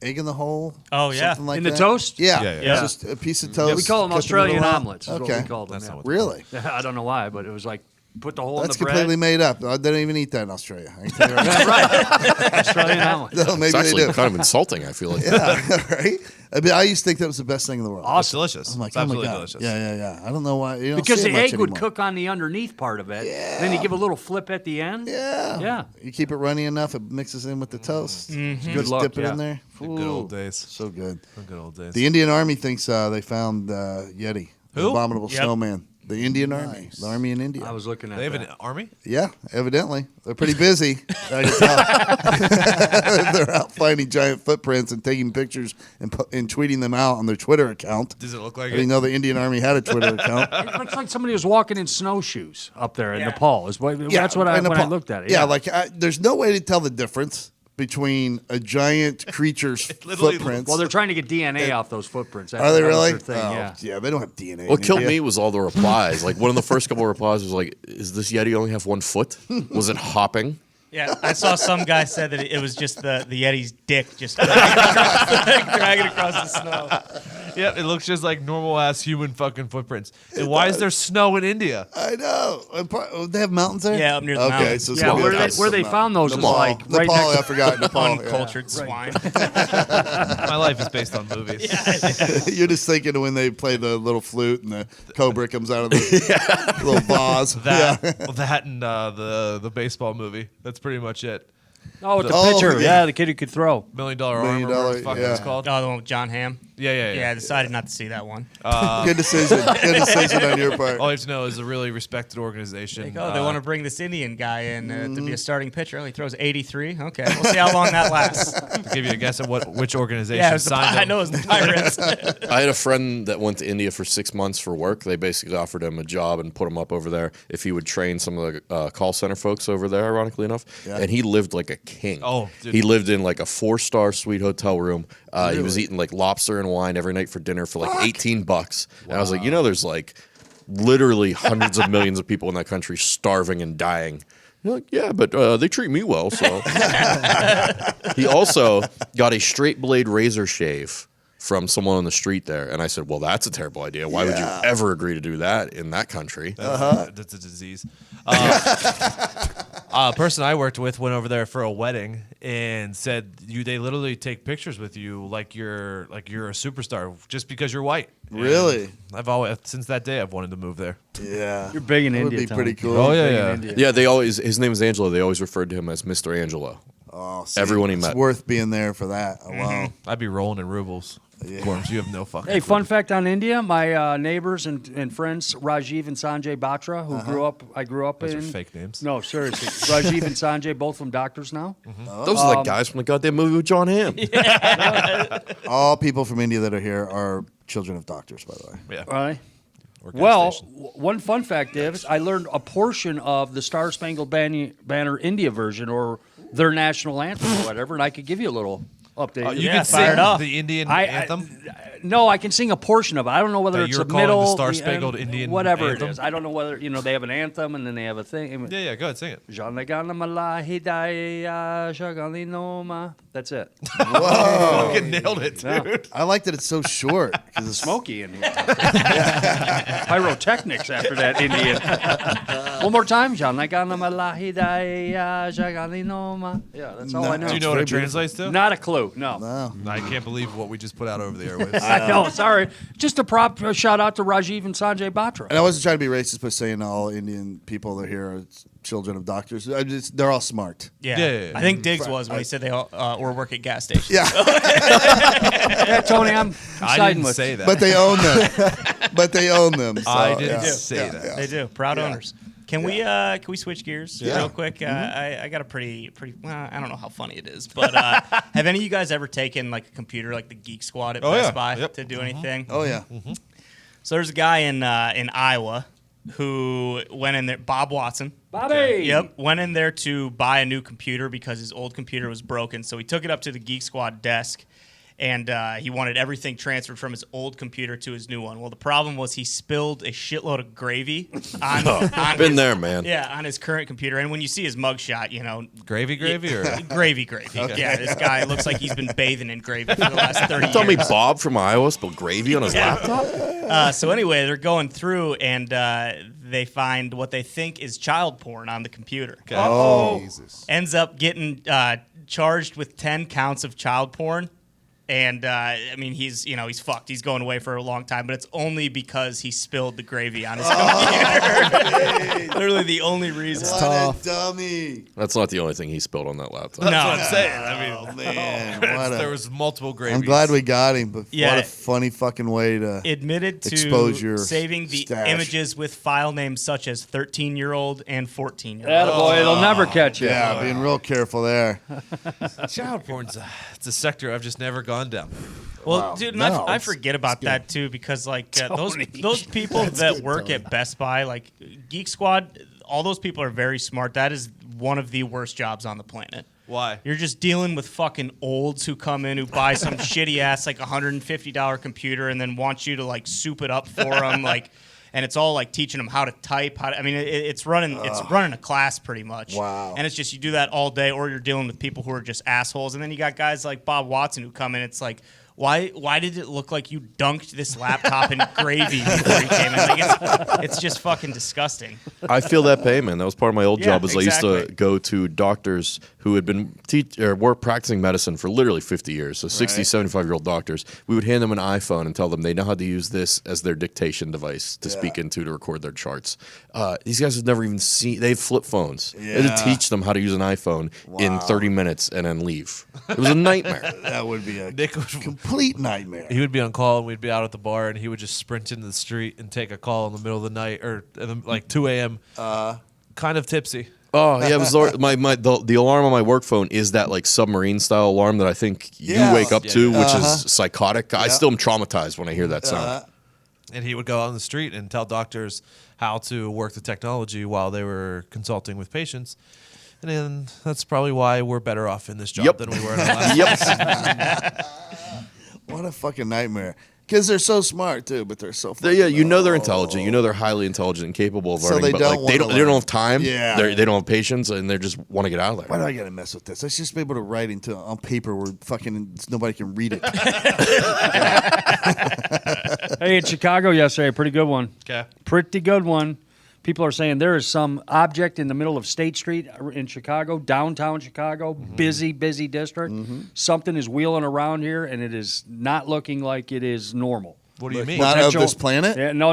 Egg in the hole. Oh, yeah. Something like In the that. toast? Yeah, Yeah, It's yeah. just a piece of toast. We call them cut the Australian middle out. omelets. Is Okay, what we called them. That's yeah. not what really? I don't know why, but it was like put the hole That's in the completely bread. made up. They don't even eat that in Australia. I can tell you right Yeah, right. Australian omelet. now. No, maybe It's they actually do. kind of insulting, I feel like. Yeah, right. I mean, I used to think that was the best thing in the world. It's delicious. I'm like, It's oh my absolutely God. delicious. Yeah. I don't know why. You don't Because see the it much egg would anymore. cook on the underneath part of it. Yeah. Then you give a little flip at the end. Yeah. Yeah. You keep it runny enough, it mixes in with the toast. Good Just luck, dip it yeah. in there. The good old Ooh, days. So good. The good old days. The Indian Army thinks they found Yeti. The Who? abominable Yep. snowman. The Indian Army. The Army in India. I was looking at They have that. an army? Yeah, evidently. They're pretty busy. I can tell. They're out finding giant footprints and taking pictures and tweeting them out on their Twitter account. Does it look I like didn't it? know the Indian Army had a Twitter account. It looks like somebody was walking in snowshoes up there in Yeah. Nepal. That's what in I when I Nepal. looked at it. Yeah, like there's no way to tell the difference between a giant creature's literally footprints. well, they're trying to get DNA off those footprints. Are they That was really? their thing, yeah. They don't have DNA. What in killed India. me was all the replies. Like one of the first couple of replies was like, "Is this Yeti only have one foot? Was it hopping?" Yeah, I saw some guy said that it was just the Yeti's dick just dragging across the snow. Yeah, it looks just like normal ass human fucking footprints. And why is there snow in India? I know. They have mountains there. Yeah, up near the okay, mountains. so it's Yeah, gonna be where up they, there where they somehow. found those is Nepal. like right Nepal, next I forgot Nepal. yeah. Uncultured swine. My life is based on movies. You're just thinking of when they play the little flute and the cobra comes out of the little vase. That and the baseball movie. That's pretty much it. Oh, it's Oh, a pitcher. yeah. Yeah, the kid who could throw. $1 Million Armor. Million whatever Dollar, the fuck yeah. it's called. Oh, the one with John Hamm. Yeah. I decided not to see that one. Good decision. Good decision on your part. All you have to know is a really respected organization. Like, they want to bring this Indian guy in to be a starting pitcher. Oh, he throws 83. Okay, we'll see how long that lasts. to give you a guess at which organization Yeah, it was the, signed I him. know it was the Pirates. I had a friend that went to India for 6 months for work. They basically offered him a job and put him up over there if he would train some of the call center folks over there, ironically enough. Yeah. And he lived like a king. Oh, dude. He lived in like a 4-star suite hotel room. He was eating like lobster and wine every night for dinner for like $18. And I was like, there's like literally hundreds of millions of people in that country starving and dying. You're like, yeah, but they treat me well. So he also got a straight blade razor shave from someone on the street there. And I said, well, that's a terrible idea. Why would you ever agree to do that in that country? That's a disease. A person I worked with went over there for a wedding and said they literally take pictures with you like you're a superstar just because you're white. Really? And I've always since that day I've wanted to move there. Yeah. You're big in That would India. be Tony. pretty cool. Oh, yeah, Big in yeah. India. Yeah, his name is Angelo. They always referred to him as Mr. Angelo. Oh, see, Everyone he it's met. worth being there for that alone. I'd be rolling in rubles. Gorms, you have no fucking. Hey, clue. fun fact on India: my neighbors and friends Rajiv and Sanjay Batra, who I grew up Those in. are fake names. No, seriously, Rajiv and Sanjay, both from doctors now. Those are like guys from the goddamn movie with John Hamm. All people from India that are here are children of doctors, by the way. Yeah. Right. Or gas Well, station. one fun fact is I learned a portion of the Star Spangled Banner India version or their national anthem or whatever, and I could give you a little update. You Yeah, can fire sing it up. the Indian I- anthem. No, I can sing a portion of it. I don't know whether That it's you were the calling the middle, Star-Spangled end, Indian whatever anthem? it is. I don't know whether they have an anthem and then they have a thing. Yeah, go ahead, sing it. Janagana Malahi Daya Shagali Noma. That's it. Fucking nailed it, dude. Yeah. I like that it's so short because it's Smoky in here. Pyrotechnics after that Indian. One more time. Janagana Malahi Daya Shagali Noma. Yeah, that's all I know. Do you know what it translates to? Not a clue. No. I can't believe what we just put out over the airwaves. I know. Sorry. Just a shout out to Rajiv and Sanjay Batra. And I wasn't trying to be racist by saying all Indian people that are here are children of doctors. They're all smart. Yeah. Yeah. I think Diggs was when he said they all or work at gas stations. Yeah, Yeah, Tony, I'm I siding didn't with say that. but they own them. So, I didn't yeah. say that. They do. Proud owners. Can we switch gears real quick? I got a pretty well, I don't know how funny it is, but have any of you guys ever taken like a computer like the Geek Squad at Best Buy to do anything? Oh yeah. So there's a guy in Iowa who went in there, Bob Watson. Bobby. Yep, went in there to buy a new computer because his old computer was broken. So he took it up to the Geek Squad desk, and he wanted everything transferred from his old computer to his new one. Well, the problem was he spilled a shitload of gravy on Been his, there, man. Yeah, on his current computer. And when you see his mugshot, Gravy or gravy. Yeah, this guy looks like he's been bathing in gravy for the last 30 years. Tell me Bob from Iowa spilled gravy on his laptop? So anyway, they're going through and they find what they think is child porn on the computer. Oh, Ends up getting charged with 10 counts of child porn. And I mean, he's fucked. He's going away for a long time, but it's only because he spilled the gravy on his computer. Literally the only reason. what a dummy! That's not the only thing he spilled on that laptop. No, That's what I'm saying. I mean, Oh man, what there a, was multiple gravies. I'm glad we got him, but Yeah. what a funny fucking way to admitted to expose your saving the stash. images with file names such as 13-year-old and 14-year-old. Attaboy, it'll never catch you. Yeah, being real careful there. Child porn's it's a sector I've just never gone down. Well, Wow. dude, and No, I it's- forget about that too because like those people that work at Best Buy, like Geek Squad, all those people are very smart. That is one of the worst jobs on the planet. Why? You're just dealing with fucking olds who come in who buy some shitty ass like $150 computer and then want you to like soup it up for them, like, and it's all like teaching them how to type. It's running a class pretty much. Wow. And it's just you do that all day, or you're dealing with people who are just assholes, and then you got guys like Bob Watson who come in. It's like, why did it look like you dunked this laptop in gravy before you came in? Like it's just fucking disgusting. I feel that pain, man. That was part of my old Yeah, job. I used exactly. to go to doctors who had been were practicing medicine for literally 50 years. So 60, 75-year-old doctors. We would hand them an iPhone and tell them they know how to use this as their dictation device to speak into to record their charts. These guys have never even seen. They have flip phones. They had Yeah. to teach them how to use an iPhone in 30 minutes and then leave. It was a nightmare. That would be a Nick would, complete nightmare. he would be on call and we'd be out at the bar and he would just sprint into the street and take a call in the middle of the night or like 2 a.m. Kind of tipsy. Oh yeah, it was the alarm on my work phone is that like submarine style alarm that I think Yeah. you wake up to, which Uh-huh. is psychotic. I still am traumatized when I hear that sound. And he would go out on the street and tell doctors how to work the technology while they were consulting with patients. And then that's probably why we're better off in this job Yep. than we were in our last. Yep. What a fucking nightmare. Because they're so smart too, but they're so. You know they're intelligent. You know they're highly intelligent and capable of So learning. they but don't like they wanna don't learn. have time. Yeah. They don't have patience, and they just want to get out of Why there. do I gotta mess with this? I should just be able to write into on paper where fucking nobody can read it. Hey, in Chicago yesterday, pretty good one. Okay. Pretty good one. People are saying there is some object in the middle of State Street in Chicago, downtown Chicago, busy district. Something is wheeling around here, and it is not looking like it is normal. What do you mean? Not of this planet? Yeah, no.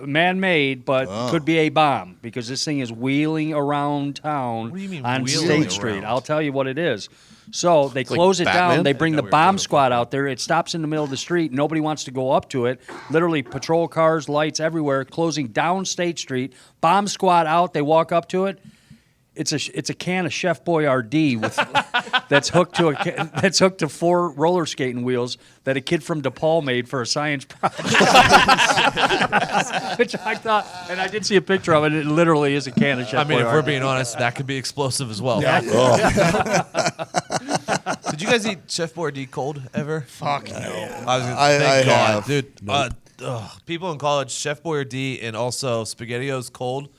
Man-made, but could be a bomb because this thing is wheeling around town What do you mean on wheeling State Street. around? I'll tell you what it is. So they close it Batman? down. They bring the we were bomb doing squad out there. It stops in the middle of the street. Nobody wants to go up to it. Literally patrol cars, lights everywhere, closing down State Street. Bomb squad out. They walk up to it. It's a can of Chef Boyardee with that's hooked to 4 roller skating wheels that a kid from DePaul made for a science project. Which I thought, and I did see a picture of it. It literally is a can of Chef I mean, if Boyardee. we're being honest, that could be explosive as well. Yeah. Did you guys eat Chef Boyardee cold ever? Fuck no. I Thank have. God, dude. People in college, Chef Boyardee and also SpaghettiOs cold.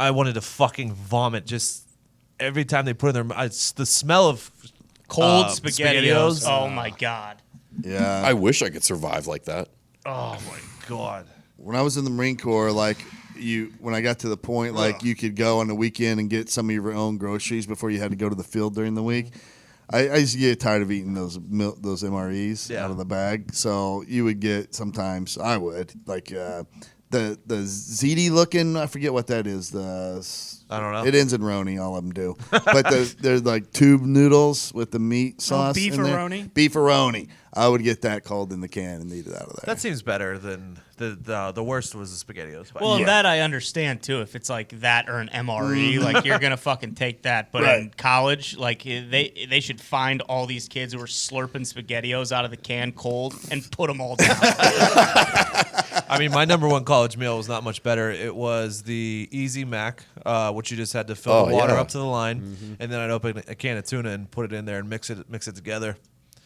I wanted to fucking vomit just every time they put it in their mouth. The smell of Cold SpaghettiOs. Oh my god. Yeah. I wish I could survive like that. Oh my God. When I was in the Marine Corps, when I got to the point, you could go on the weekend and get some of your own groceries before you had to go to the field during the week. I used to get tired of eating those MREs out of the bag. So you would get, sometimes I would, the ziti looking, I forget what that is. I don't know. It ends in Roni, all of them do. But they're like tube noodles with the meat sauce in there. beefaroni? Beefaroni. I would get that cold in the can and eat it out of there. That seems better than the worst was the SpaghettiOs. Well, and that I understand too. If it's like that or an MRE, like you're gonna fucking take that. But in college, like they should find all these kids who are slurping SpaghettiOs out of the can cold and put them all down. I mean, my number one college meal was not much better. It was the Easy Mac, which you just had to fill the water up to the line, and then I'd open a can of tuna and put it in there and mix it together.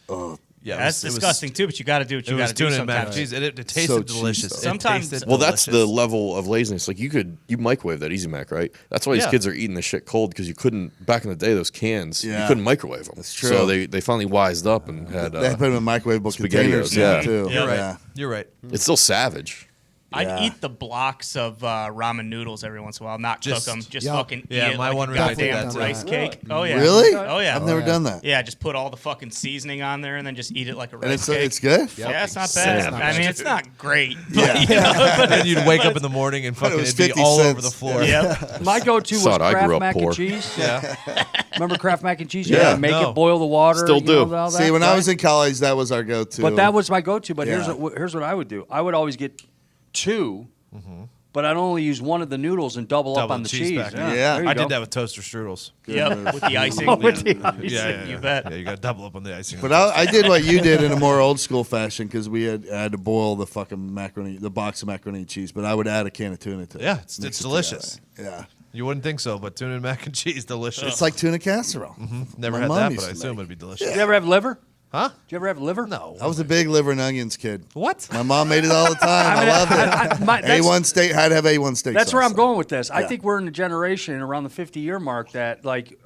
Oh, Yeah, That's disgusting too. But you got to do what you got to do tuna and mac and sometimes. cheese. It tasted So delicious. cheese, It though. Sometimes- tasted Well, that's the delicious. level of laziness. Like you microwave that Easy Mac, right? That's why these Yeah. kids are eating the shit cold because you couldn't back in the day. Those cans, you Yeah. couldn't microwave them. That's true. So they finally wised up and had. they put them in microwavable SpaghettiOs, containers now, yeah. too. You're right. Yeah. You're right. It's still savage. I'd Yeah. eat the blocks of ramen noodles every once in a while, not Just- cook them, just Yeah. fucking Yeah, eat it my like one a recipe did goddamn that, too. rice cake. Oh yeah, Really? Oh yeah, I've never done that. Yeah, just put all the fucking seasoning on there and then just eat it like a And rice cake. it's good? Yeah, it's not bad. Savage. I mean, it's not great. Yeah. But, you know, but And you'd wake up in the morning and fucking was it'd be 50 all over cents. the floor. Yep. My go-to was Thought I Kraft grew up mac poor. and cheese. Yeah. Remember Kraft mac and cheese? Yeah. Make No. it boil the water. Still you know, do. all that, See, when I right? was in college, that was our go-to. But that was my go-to. But Yeah. here's what I would do. I would always get 2, but I'd only use one of the noodles and double up Double on the cheese cheese. back. Yeah. there you I go. did that with toaster strudels. Yep, with the icing. Oh, with the icing. Yeah, You bet. Yeah, you got to double up on the icing. But I did what you did in a more old school fashion because I had to boil the fucking macaroni, the box of macaroni and cheese. But I would add a can of tuna to it. Yeah, it's Mix it delicious. together. Yeah, You wouldn't think so, but tuna and mac and cheese, delicious. it's like tuna casserole. Never my had mom that, used but I to assume make. it'd be delicious. Did you ever have liver? Huh? Did you ever have liver? No. I was a big liver and onions kid. What? My mom made it all the time. I loved it. That's- A1 steak had to have A1 steak. That's where sauce. I'm going with this. I Yeah. think we're in a generation around the 50-year mark that, like,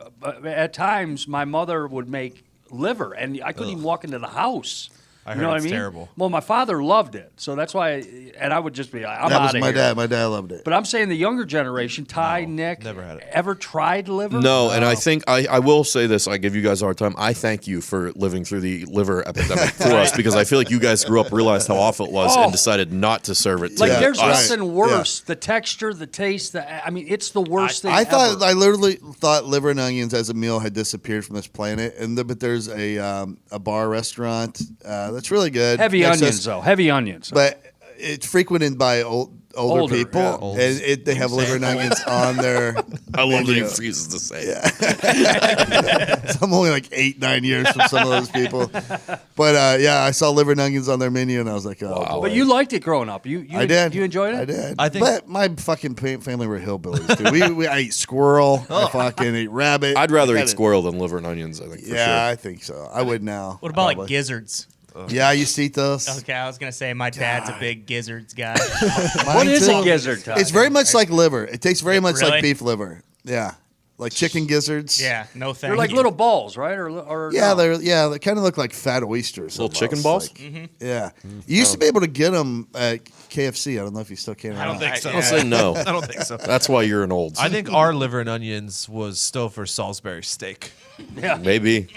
at times my mother would make liver, and I couldn't even walk into the house. I You heard know what it's I mean? terrible. Well, my father loved it, so that's why. And I would just be like, I'm That out was of my here. dad. My dad loved it. But I'm saying the younger generation, Ty, Nick, never had it. ever tried liver? No, and I think I will say this. I give you guys a hard time. I thank you for living through the liver epidemic for us because I feel like you guys grew up, realized how awful it was, Oh. and decided not to serve it to Like, Yeah, there's us. nothing worse. The texture, the taste, I mean, it's the worst thing I thought ever. I literally thought liver and onions as a meal had disappeared from this planet, but there's a bar restaurant that's really good. Heavy Next to onions, us, though. Heavy onions. but it's frequented by older people, yeah. and they have liver and onions on their. I love that he menu. refuses to say it. So I'm only like 8-9 years from some of those people, but yeah, I saw liver and onions on their menu, and I was like, oh, boy. But you liked it growing up. You I did. You enjoyed it? I did. I think- but my fucking family were hillbillies, dude. I ate squirrel. I fucking ate rabbit. I'd rather I eat gotta- squirrel than liver and onions. I think. For Yeah, sure. I think so. I would now. What about like probably. gizzards? Yeah, I used to eat those. Okay, I was gonna say my dad's a big gizzards guy. Mine What is too. a gizzard, Ty? It's very much like liver. It tastes very much Really? like beef liver. Yeah, like chicken gizzards. Yeah, no thank They're like you. little balls, right? Or Yeah, no? they kind of look like fat oysters. Little chicken almost. balls? Like, Yeah, you used to be able to get them at KFC. I don't know if you still can. Or I don't not. think so. I'll say no. I don't think so. That's why you're an old. I think our liver and onions was Stouffer's Salisbury steak. Maybe.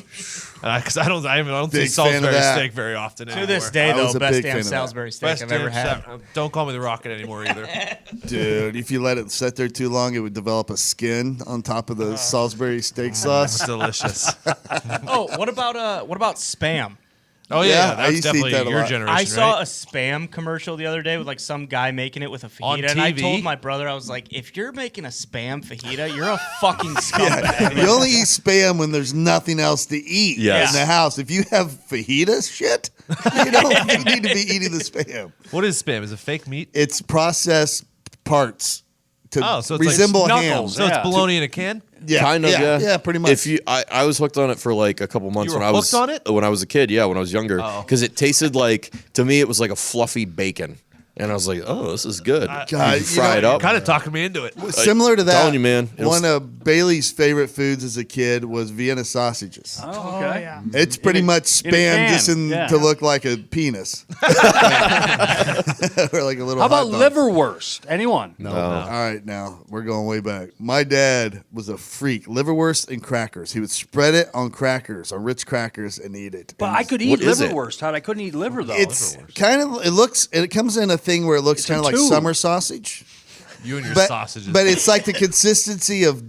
Because I don't see Big fan of Salisbury that. steak very often To anymore. this day, I though, was a best big fan damn of that. Salisbury steak Best I've ever damn had. Don't call me the Rocket anymore either. Dude, if you let it sit there too long, it would develop a skin on top of the Salisbury steak sauce. It's delicious. Oh, what about Spam? Oh Yeah, yeah, I that's used to eat definitely that a your lot. generation. I saw right? a Spam commercial the other day with like some guy making it with a On fajita, and I TV? told my brother, I was like, if you're making a Spam fajita, you're a fucking scumbag. You only eat Spam when there's nothing else to eat Yes. in the house. If you have fajita shit, you don't need to be eating the Spam. What is Spam? Is it fake meat? It's processed parts to So it's resemble like ham. knuckles, So it's Yeah. bologna in a can? Yeah, Kind of, yeah. Yeah, pretty much. If you, I was hooked on it for like a couple months You were when I was hooked on it? when I was a kid. Yeah, when I was younger, Oh. because it tasted like, to me, it was like a fluffy bacon, and I was like, oh, this is good. God, You you fry know, it up. Kind of talking me into it. Similar to that, telling you, man, it was- one of Bailey's favorite foods as a kid was Vienna sausages. Oh, Oh, okay. yeah. It's pretty In a- much in a Spam can, just yeah. to look like a penis. Or like a little How about hot dog. liverwurst? Anyone? No. All right, now we're going way back. My dad was a freak. Liverwurst and crackers. He would spread it on crackers, on rich crackers, and eat it. But And I could eat What is it? liverwurst. Todd. I couldn't eat liver though. It's kind of. It comes in a thing where it looks It's kind a of like tube. summer sausage, You and your but sausages. but it's like the consistency of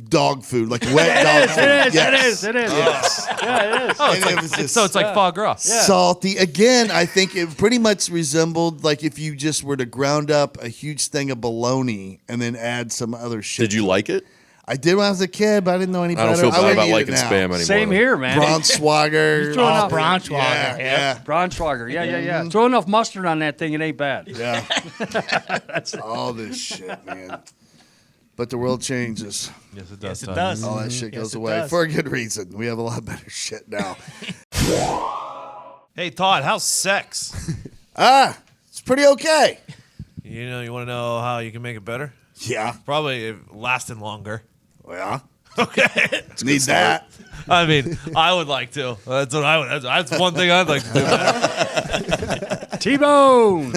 dog food, like wet dog food. It is. Yes. It is. Yeah, it is. oh, And it was just so it's like foie gras. salty. Again, I think it pretty much resembled like if you just were to ground up a huge thing of bologna and then add some other shit. Did you like it? I did when I was a kid, but I didn't know any I better. don't feel bad wouldn't about eat it liking now. Spam anymore. Same though. here, man. Braunschweiger. throwing out- Braunschweiger, Yeah, yeah. yeah. Braunschweiger. Yeah. Throw enough mustard on that thing, it ain't bad. Yeah. All this shit, man. But the world changes. Yes, it does. Yes, it Todd. does. All that shit Yes, goes it away does. for a good reason. We have a lot better shit now. Hey, Todd, how's sex? It's pretty okay. You want to know how you can make it better? Yeah. Probably lasting longer. Well, Okay. need that. I mean, I would like to. That's what I would. That's one thing I'd like to do. T-bone.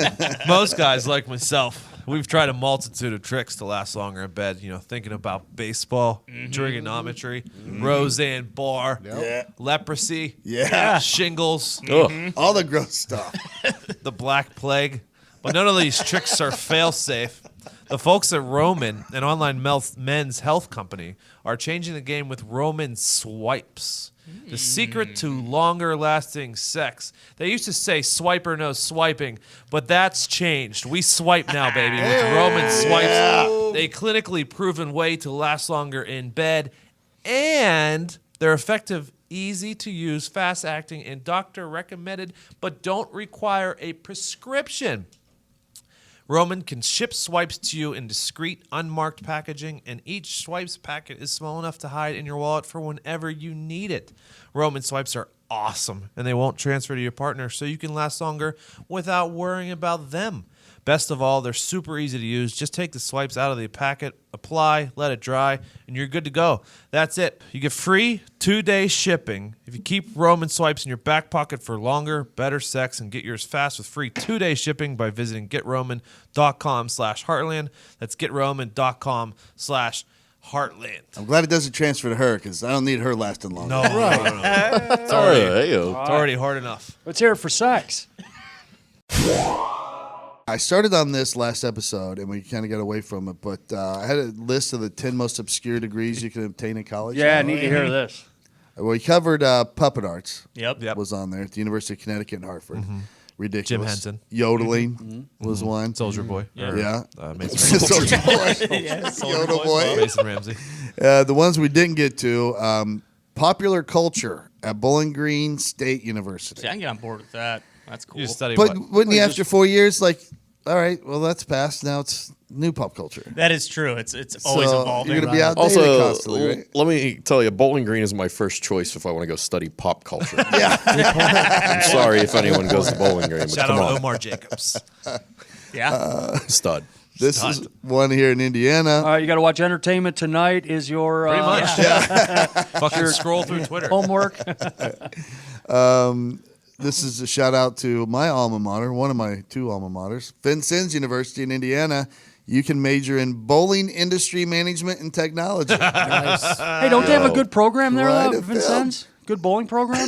Most guys like myself, we've tried a multitude of tricks to last longer in bed. Thinking about baseball, trigonometry, Roseanne Barr, Yeah. leprosy, Yeah. shingles, Ugh. All the gross stuff. the Black Plague. But none of these tricks are fail-safe. The folks at Roman, an online men's health company, are changing the game with Roman swipes. The secret to longer-lasting sex. They used to say swiper no swiping, but that's changed. We swipe now, baby, with Roman swipes. A clinically proven way to last longer in bed, and they're effective, easy to use, fast-acting, and doctor-recommended, but don't require a prescription. Roman can ship swipes to you in discreet, unmarked packaging, and each swipes packet is small enough to hide in your wallet for whenever you need it. Roman swipes are awesome, and they won't transfer to your partner, so you can last longer without worrying about them. Best of all, they're super easy to use. Just take the swipes out of the packet, apply, let it dry, and you're good to go. That's it. You get free 2-day shipping if you keep Roman swipes in your back pocket for longer, better sex, and get yours fast with free 2-day shipping by visiting getroman.com/heartland. That's getroman.com/heartland. I'm glad it doesn't transfer to her because I don't need her lasting long. No, no. It's Already hard enough. Let's hear it for sex. I started on this last episode and we kind of got away from it, but I had a list of the 10 most obscure degrees you can obtain in college. Yeah, I need to hear this. We covered puppet arts. Yep. Was on there at the University of Connecticut and Hartford. Ridiculous. Jim Henson. Yodeling was one. Soldier Boy. Or, Yeah. Mason Ramsey. Soldier Boy. Yodel Boy. Mason Ramsey. The ones we didn't get to, popular culture at Bowling Green State University. See, I can get on board with that. That's cool. You study But what? wouldn't you, after 4 years, like, all right, well, that's passed. Now it's new pop culture. That is true. It's always So evolving. You're going to be outdated Also, constantly, right? let me tell you, Bowling Green is my first choice if I want to go study pop culture. Yeah. I'm sorry if anyone goes to Bowling Green, but Shout come out to on, Omar Jacobs. Yeah. stud. This is one here in Indiana. All right, you got to watch Entertainment Tonight is your Pretty much. Fucking scroll through Twitter. homework. This is a shout out to my alma mater, one of my two alma maters, Vincennes University in Indiana. you can major in bowling industry management and technology. Hey, don't they have a good program there, Quite a Vincennes? Good bowling program?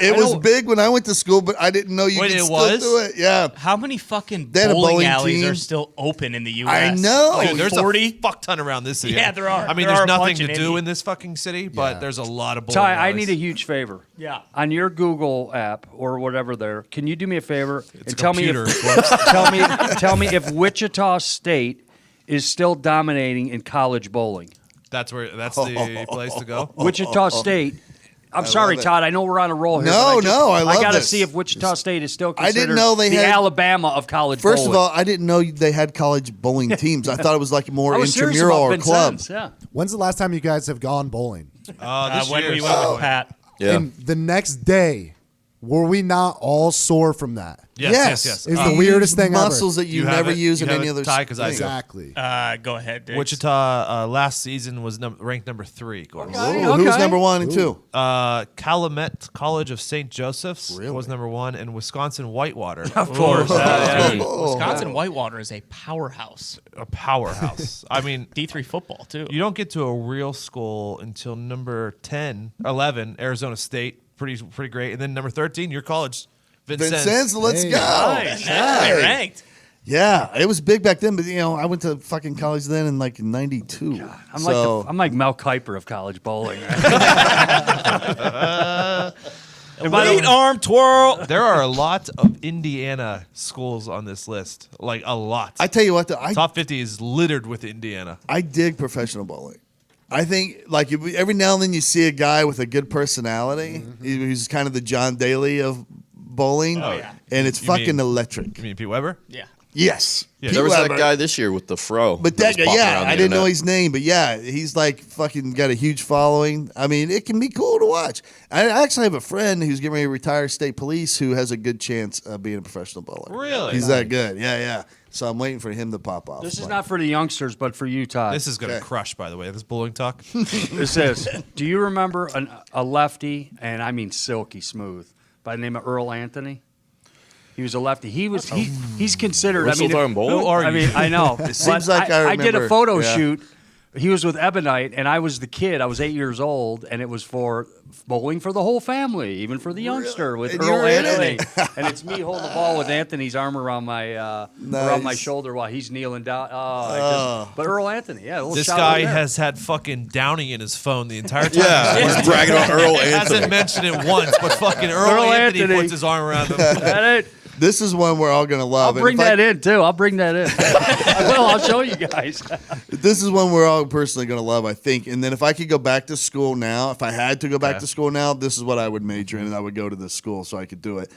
It was big when I went to school, but I didn't know you Wait, could it still was? do it. Yeah. How many fucking They had a bowling bowling alleys team. are still open in the U.S.? I know. Like Dude, there's 40? a fuck ton around this city. Yeah, there are. I mean, There there's are a nothing bunch to in do Indy. in this fucking city, but Yeah. there's a lot of bowling Ty, I alleys. need a huge favor. Yeah. On your Google app or whatever there, can you do me a favor It's and a tell me computer. if tell me if Wichita State is still dominating in college bowling? That's the place to go. Wichita State. I'm sorry, love it. Todd. I know we're on a roll here. No, but no, I love got to this. see if Wichita State is still I considered didn't know they the had- Alabama of college First bowling. of all, I didn't know they had college bowling teams. I thought it was like more I was serious intramural about or club. Vincennes, yeah. When's the last time you guys have gone bowling? This When year, we went with Pat. Yeah. And the next day, were we not all sore from that? Yes. It's the weirdest thing ever. Muscles that you never use in any other because I do. Exactly. Go ahead, Diggs. Wichita last season was ranked number 3. Gorms. Ooh, who was number 1 and 2? Calumet College of St. Joseph's was number 1, and Wisconsin Whitewater, Of course. Wisconsin Whitewater is a powerhouse. a powerhouse. I mean, D3 football, too. you don't get to a real school until number 11, Arizona State, pretty great, and then number 13, your college, Vincennes, let's Hey. go. Nice. Hey. Ranked. Yeah, it was big back then, but I went to fucking college then in like '92. I'm like Mel Kiper of college bowling. Elite arm twirl. There are a lot of Indiana schools on this list, like a lot. I tell you what, though, Top 50 is littered with Indiana. I dig professional bowling. I think like every now and then you see a guy with a good personality. He's kind of the John Daly of bowling. Oh, yeah. And it's You fucking mean- electric. You mean Pete Weber? Yeah. Yes. Yeah. There was Weber. that guy this year with the fro. But that was guy, popping yeah, around the I didn't know internet. his name, but yeah, he's like fucking got a huge following. I mean, it can be cool to watch. I actually have a friend who's getting ready to retire state police who has a good chance of being a professional bowler. Really? He's that good. Yeah. So I'm waiting for him to pop off. This is not for the youngsters, but for you, Todd. This is going to Okay. crush, by the way, this bowling talk. This is. Do you remember a lefty, and I mean silky smooth, by the name of Earl Anthony? He was a lefty. He's considered. We're I still mean, talking bowling? Who are I you? mean, I know. It seems like I did a remember. photo Yeah. shoot. He was with Ebonite, and I was the kid. I was 8 years old, and it was for bowling for the whole family, even for the youngster with And you Earl were in Anthony. it? And it's me holding the ball with Anthony's arm around my Nice. shoulder while he's kneeling down. But Earl Anthony, yeah. A little This shout guy out there. has had fucking Downey in his phone the entire time. Yeah, he's bragging on Earl He hasn't Anthony. mentioned it once, but fucking Earl Anthony puts his arm around him. That it. This is one we're all gonna love. I'll bring that in too. I'll bring that in. I will. I'll show you guys. This is one we're all personally gonna love, I think. And then if I could go back to school now, if I had to go back to school now, this is what I would major in, and I would go to this school so I could do it.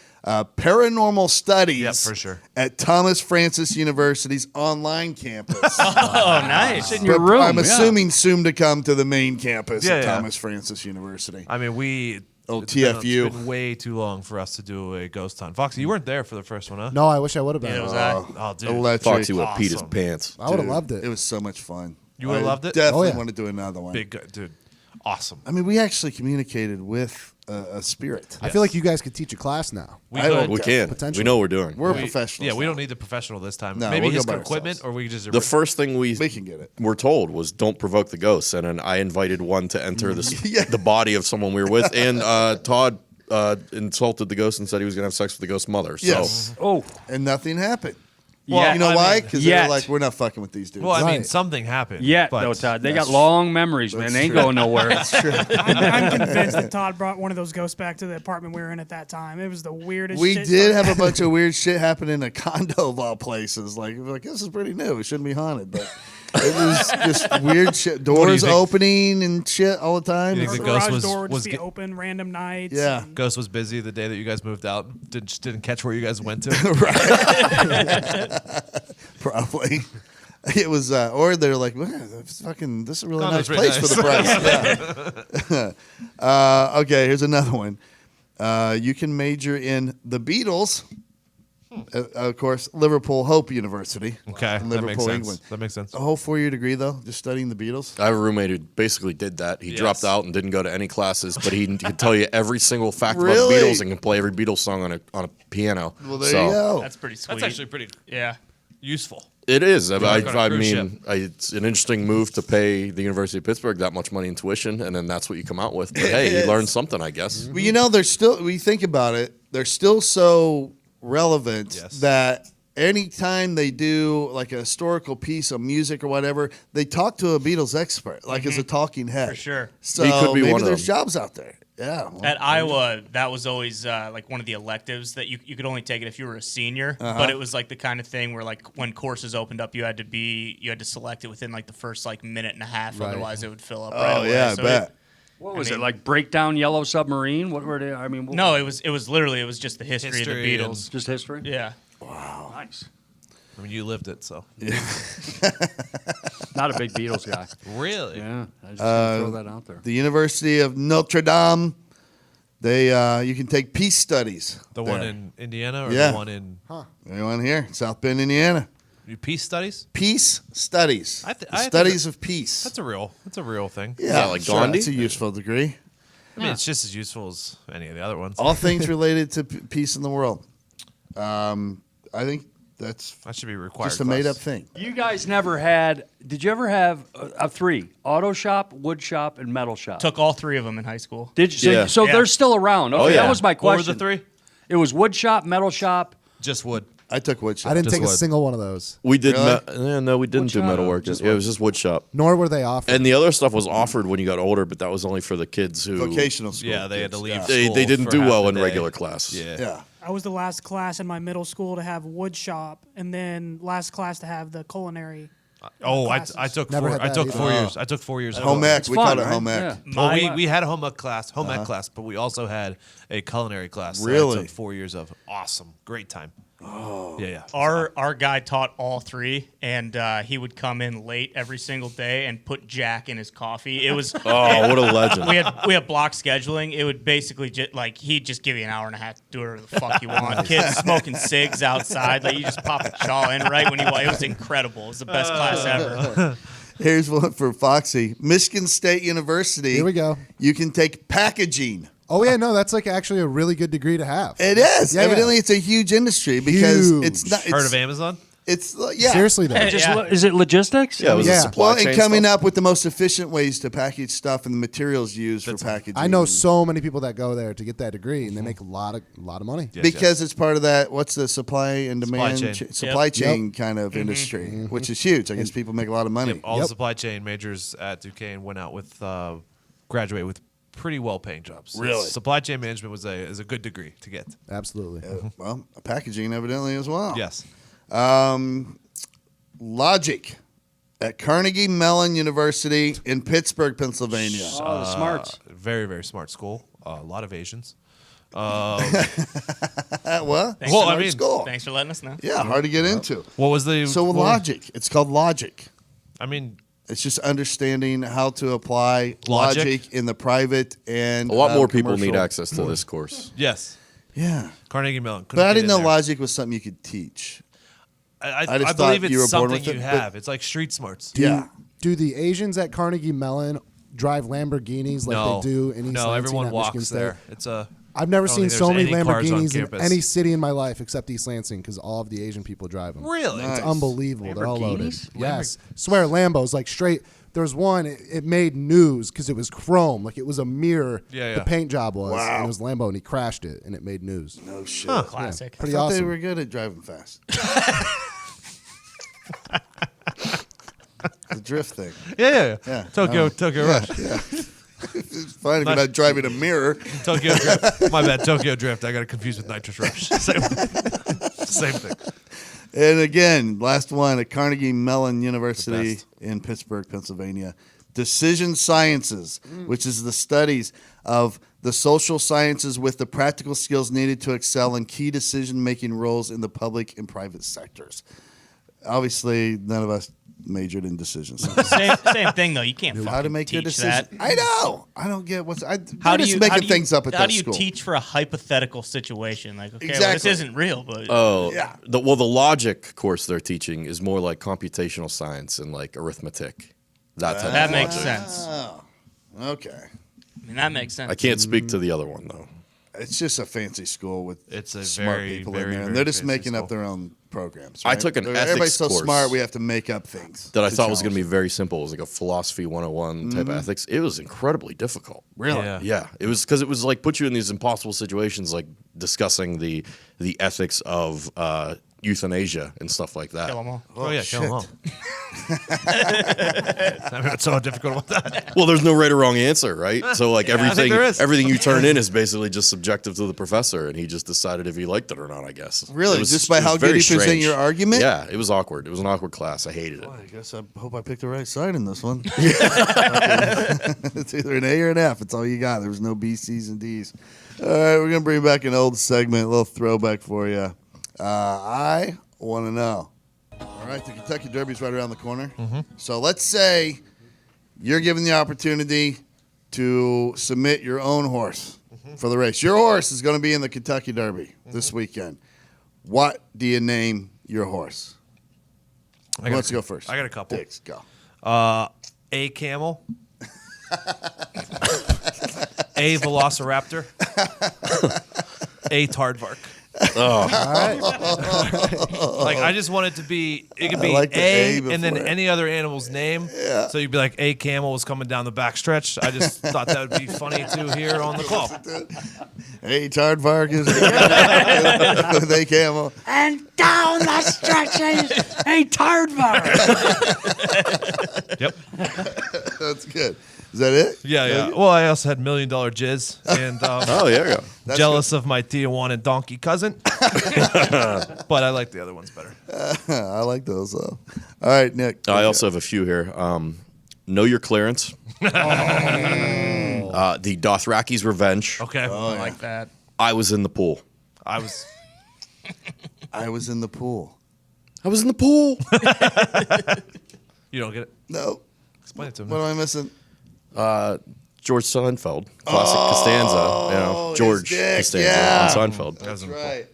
Paranormal studies. Yep, for sure. At Thomas Francis University's online campus. Oh, nice. In your room. I'm yeah. assuming soon to come to the main campus Yeah, at yeah. Thomas Francis University. I mean, Oh, it's TFU. It's been way too long for us to do a ghost hunt. Foxy, you weren't there for the first one, huh? No, I wish I would have been. It was that. Oh, dude. Electric. Foxy would have peed his Awesome. pants. I would have Dude, loved it. It was so much fun. You would've I loved it? Definitely Oh, yeah. want to do another one. Dude. Awesome. I mean, we actually communicated with a spirit. I feel like you guys could teach a class now. We I could. don't- We can. Potentially. We know what we're doing. We're We- professionals. Yeah, we don't need the professional this time. No, Maybe we'll his go by equipment, ourselves. or we just The first thing we can get it. were told was don't provoke the ghosts, and then I invited one to enter Yeah. the body of someone we were with, and Todd insulted the ghost and said he was going to have sex with the ghost's mother. So Yes. Oh, And nothing happened. Yeah, you know I why? mean, Because they were yet. like, we're not fucking with these dudes. Well, I mean, Right. something happened. yeah, but no, Todd. They got long memories, man. They ain't going nowhere. I'm convinced that Todd brought one of those ghosts back to the apartment we were in at that time. It was the weirdest We shit. did have a bunch of weird shit happen in a condo of all places. Like, we're like, this is pretty new. It shouldn't be haunted, but it was just weird shit. Doors think? opening and shit all the time. You think the Garage ghost was- door would was just be get- open random nights. Yeah. and- Ghost was busy the day that you guys moved out. Just didn't catch where you guys went to. Probably. It was, or they're like, well, this is a really Condo's nice pretty place for the price. Yeah. Okay, here's another one. You can major in the Beatles, of course, Liverpool Hope University. Okay, in that makes Liverpool, sense. England. That makes sense. A whole 4-year degree, though, just studying the Beatles. I have a roommate who basically did that. He Yes. dropped out and didn't go to any classes, but he could tell you every single fact about Really? the Beatles and can play every Beatles song on a piano. Well, there So, you go. That's pretty sweet. That's actually pretty Yeah. useful. It is. like on a I cruise mean, it's an interesting move to pay the University of Pittsburgh that much money in tuition, and then that's what you come out with. But hey, you learn something, I guess. Well, you know, they're still. We think about it. They're still so relevant that anytime they do like a historical piece of music or whatever, they talk to a Beatles expert, like as a talking head. For sure. So He could be maybe one of there's them. jobs out there. Yeah. At Iowa, that was always like one of the electives that you could only take it if you were a senior. But it was like the kind of thing where like when courses opened up, you had to select it within like the first like minute and a half. Right. Otherwise, it would fill up Oh right away. yeah, I So bet. What was it like? Breakdown Yellow Submarine? What were they? I mean, No, it was literally just the history of History the and- Beatles. just history. Yeah. Wow, nice. I mean, you lived it, so. Not a big Beatles guy. Really? Yeah, I just throw that out there. The University of Notre Dame. They you can take peace studies. The there. one in Indiana or Yeah. the one in Anyone here? South Bend, Indiana. peace studies? Peace studies. I The think studies of peace. That's a real thing. yeah, like sure, Gandhi? That's a useful degree. I mean, it's just as useful as any of the other ones. All things related to peace in the world. I think that's That should be required. just a class. made up thing. You guys never had? Did you ever have three: auto shop, wood shop, and metal shop? Took all three of them in high school. Did you? So, Yeah. so Yeah. they're still around. Okay, yeah. that was my What were question. the three? It was wood shop, metal shop. Just wood. I took wood shop. I didn't Just take a wood. single one of those, We did. Really? No, we didn't Wood do shop? metalwork. Just It was just wood shop. nor were they offered. And the other stuff was offered when you got older, but that was only for the kids who Vocational school. Yeah, they had to kids, leave. yeah. They school didn't for do half well the in day. regular class. Yeah. Yeah. I was the last class in my middle school to have wood shop, and then last class to have the culinary. Oh, classes. I took Never four. had I took that 4 either. years. I took 4 years. of Home it. ec. It's We fun, called it right? home ec. Yeah. Well, My- we had a home ec class, but we also had a culinary class. That Really? I took 4 years of. Awesome, great time. Oh, yeah. Our guy taught all three, and he would come in late every single day and put Jack in his coffee. It was Oh, what a legend! we had block scheduling. It would basically just like he'd just give you an hour and a half to do whatever the fuck you want. Kids smoking cigs outside, like you just pop a chaw in right when you want. It was incredible. It was the best class ever. Here's one for Foxy. Michigan State University. Here we go. You can take packaging. Oh yeah, no, that's like actually a really good degree to have. It is. Yeah, Evidently, yeah. it's a huge industry because Huge. it's not. It's, Heard of Amazon? It's yeah. Seriously though. Hey, Just Yeah. Is it logistics? Yeah, it was Yeah. a supply Well, chain and coming stuff. up with the most efficient ways to package stuff and the materials used for packaging. I know so many people that go there to get that degree, and they make a lot of money. Yes, because it's part of that. What's the supply and demand chain. supply Yep. chain kind of industry, which is huge. I guess people make a lot of money. Yep, all Yep. the supply chain majors at Duquesne went out with graduate with pretty well paying jobs. Really? Supply chain management is a good degree to get. Absolutely. Well, packaging evidently as well. Yes. Logic at Carnegie Mellon University in Pittsburgh, Pennsylvania. Oh, the smarts. Very, very smart school. A lot of Asians. Well, Well, I smart mean- school. Thanks for letting us know. Yeah, hard to get into. What was the So well, logic. It's called logic. I mean, It's just understanding how to apply Logic? logic in the private and A lot more people commercial. need access to this course. yes. Yeah, Carnegie Mellon. but I Couldn't didn't get know in there. logic was something you could teach. I I just believe thought you were it's born something with you it, but- have. It's like street smarts. Yeah. Do the Asians at Carnegie Mellon drive Lamborghinis like no, they do in East no, Lansing everyone at walks Michigan State? there. It's a. I've never I don't seen think so there's many any cars on Lamborghinis in campus. any city in my life except East Lansing because all of the Asian people drive them. Really? Nice. It's unbelievable. They're all loaded. Lamborghinis? Yes. Swear Lambos like straight. There was one. It made news because it was chrome, like it was a mirror. Yeah, The yeah. paint job was. Wow. And it was Lambo, and he crashed it, and it made news. No shit. Classic. Pretty I thought they awesome. were good at driving fast. The drift thing. Yeah. Yeah. Tokyo Rush. It's fine if you're not driving a mirror. Tokyo Drift. My bad. Tokyo Drift. I got it confused with Nitrous Rush. Same thing. And again, last one at Carnegie Mellon The University best. in Pittsburgh, Pennsylvania. Decision sciences, which is the studies of the social sciences with the practical skills needed to excel in key decision-making roles in the public and private sectors. Obviously, none of us majored in decisions. Same thing though. You can't How to fucking make good teach decisions. that. I know. I don't get what's. How How do just you making how do you- things up at How that do you school. teach for a hypothetical situation? Like, okay, well, Exactly. this isn't real, but Oh, Yeah. The logic course they're teaching is more like computational science and like arithmetic. That type that of makes logic. sense. Oh, okay. I mean, that makes sense. I can't speak to the other one though. it's just a fancy school with It's a smart very, people very, in there, and very they're just fancy making up school. their own programs. I right? took an Everybody's ethics so course smart, we have to make up things that I to thought was going to be challenge very simple. It was like a philosophy 101 type of ethics. It was incredibly difficult. Really? Yeah. Yeah, it was because it was like put you in these impossible situations, like discussing the ethics of euthanasia and stuff like that. Kill 'em all. Oh, yeah, kill them all. I mean, what's so difficult about that? Well, there's no right or wrong answer, right? So like I think everything there is. everything you turn in is basically just subjective to the professor, and he just decided if he liked it or not. I guess. Really? It was- Just by it was how good very you present strange. your argument? Yeah, it was awkward. It was an awkward class. I hated it. I guess I hope I picked the right side in this one. It's either an A or an F. It's all you got. There was no B, C's, and D's. All right, we're going to bring back an old segment, a little throwback for you. I want to know. All right, the Kentucky Derby's right around the corner. So let's say you're given the opportunity to submit your own horse for the race. Your horse is going to be in the Kentucky Derby this weekend. What do you name your horse? Who wants to go first? I got a couple. Dicks, go. A camel. A velociraptor. A tardvark. Like I just want it to be. It could be like the A and then before. any other animal's name. Yeah. So you'd be like A camel was coming down the backstretch. I just thought that would be funny to hear on the call. Hey, Tardvark is with a camel. And down the stretches, a tired bar. Yep. That's good. Is that it? Yeah, yeah. Well, I also had $1 Million Jizz and Oh, yeah, yeah. jealous of my Tijuana donkey cousin. But I like the other ones better. I like those though. All right, Nick. I also have a few here. Know your clearance. The Dothraki's Revenge. Okay. I like that. I was in the pool. I was. I was in the pool. I was in the pool. You don't get it. No. Explain it to me. What am I missing? George Seinfeld. Classic Costanza. You know, George his dick, Costanza yeah. on Seinfeld. That's right.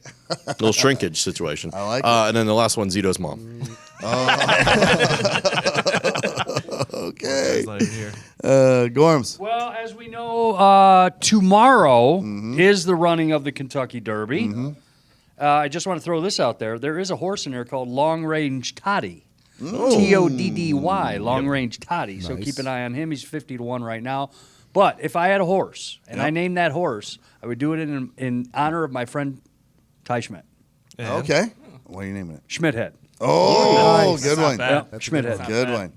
Little shrinkage situation. I like it. And then the last one, Zito's mom. Okay. It's not even here. Gorms. Well, as we know, tomorrow Mm-hmm. is the running of the Kentucky Derby. I just want to throw this out there. There is a horse in there called Long Range Toddy. Toddy, Long Range Toddy. So keep an eye on him. He's 50-1 right now. But if I had a horse and I named that horse, I would do it in honor of my friend Ty Schmidt. Okay. What are you naming it? Schmidthead. Oh, Nice. good one. bad. Yep, Schmidthead. Good one.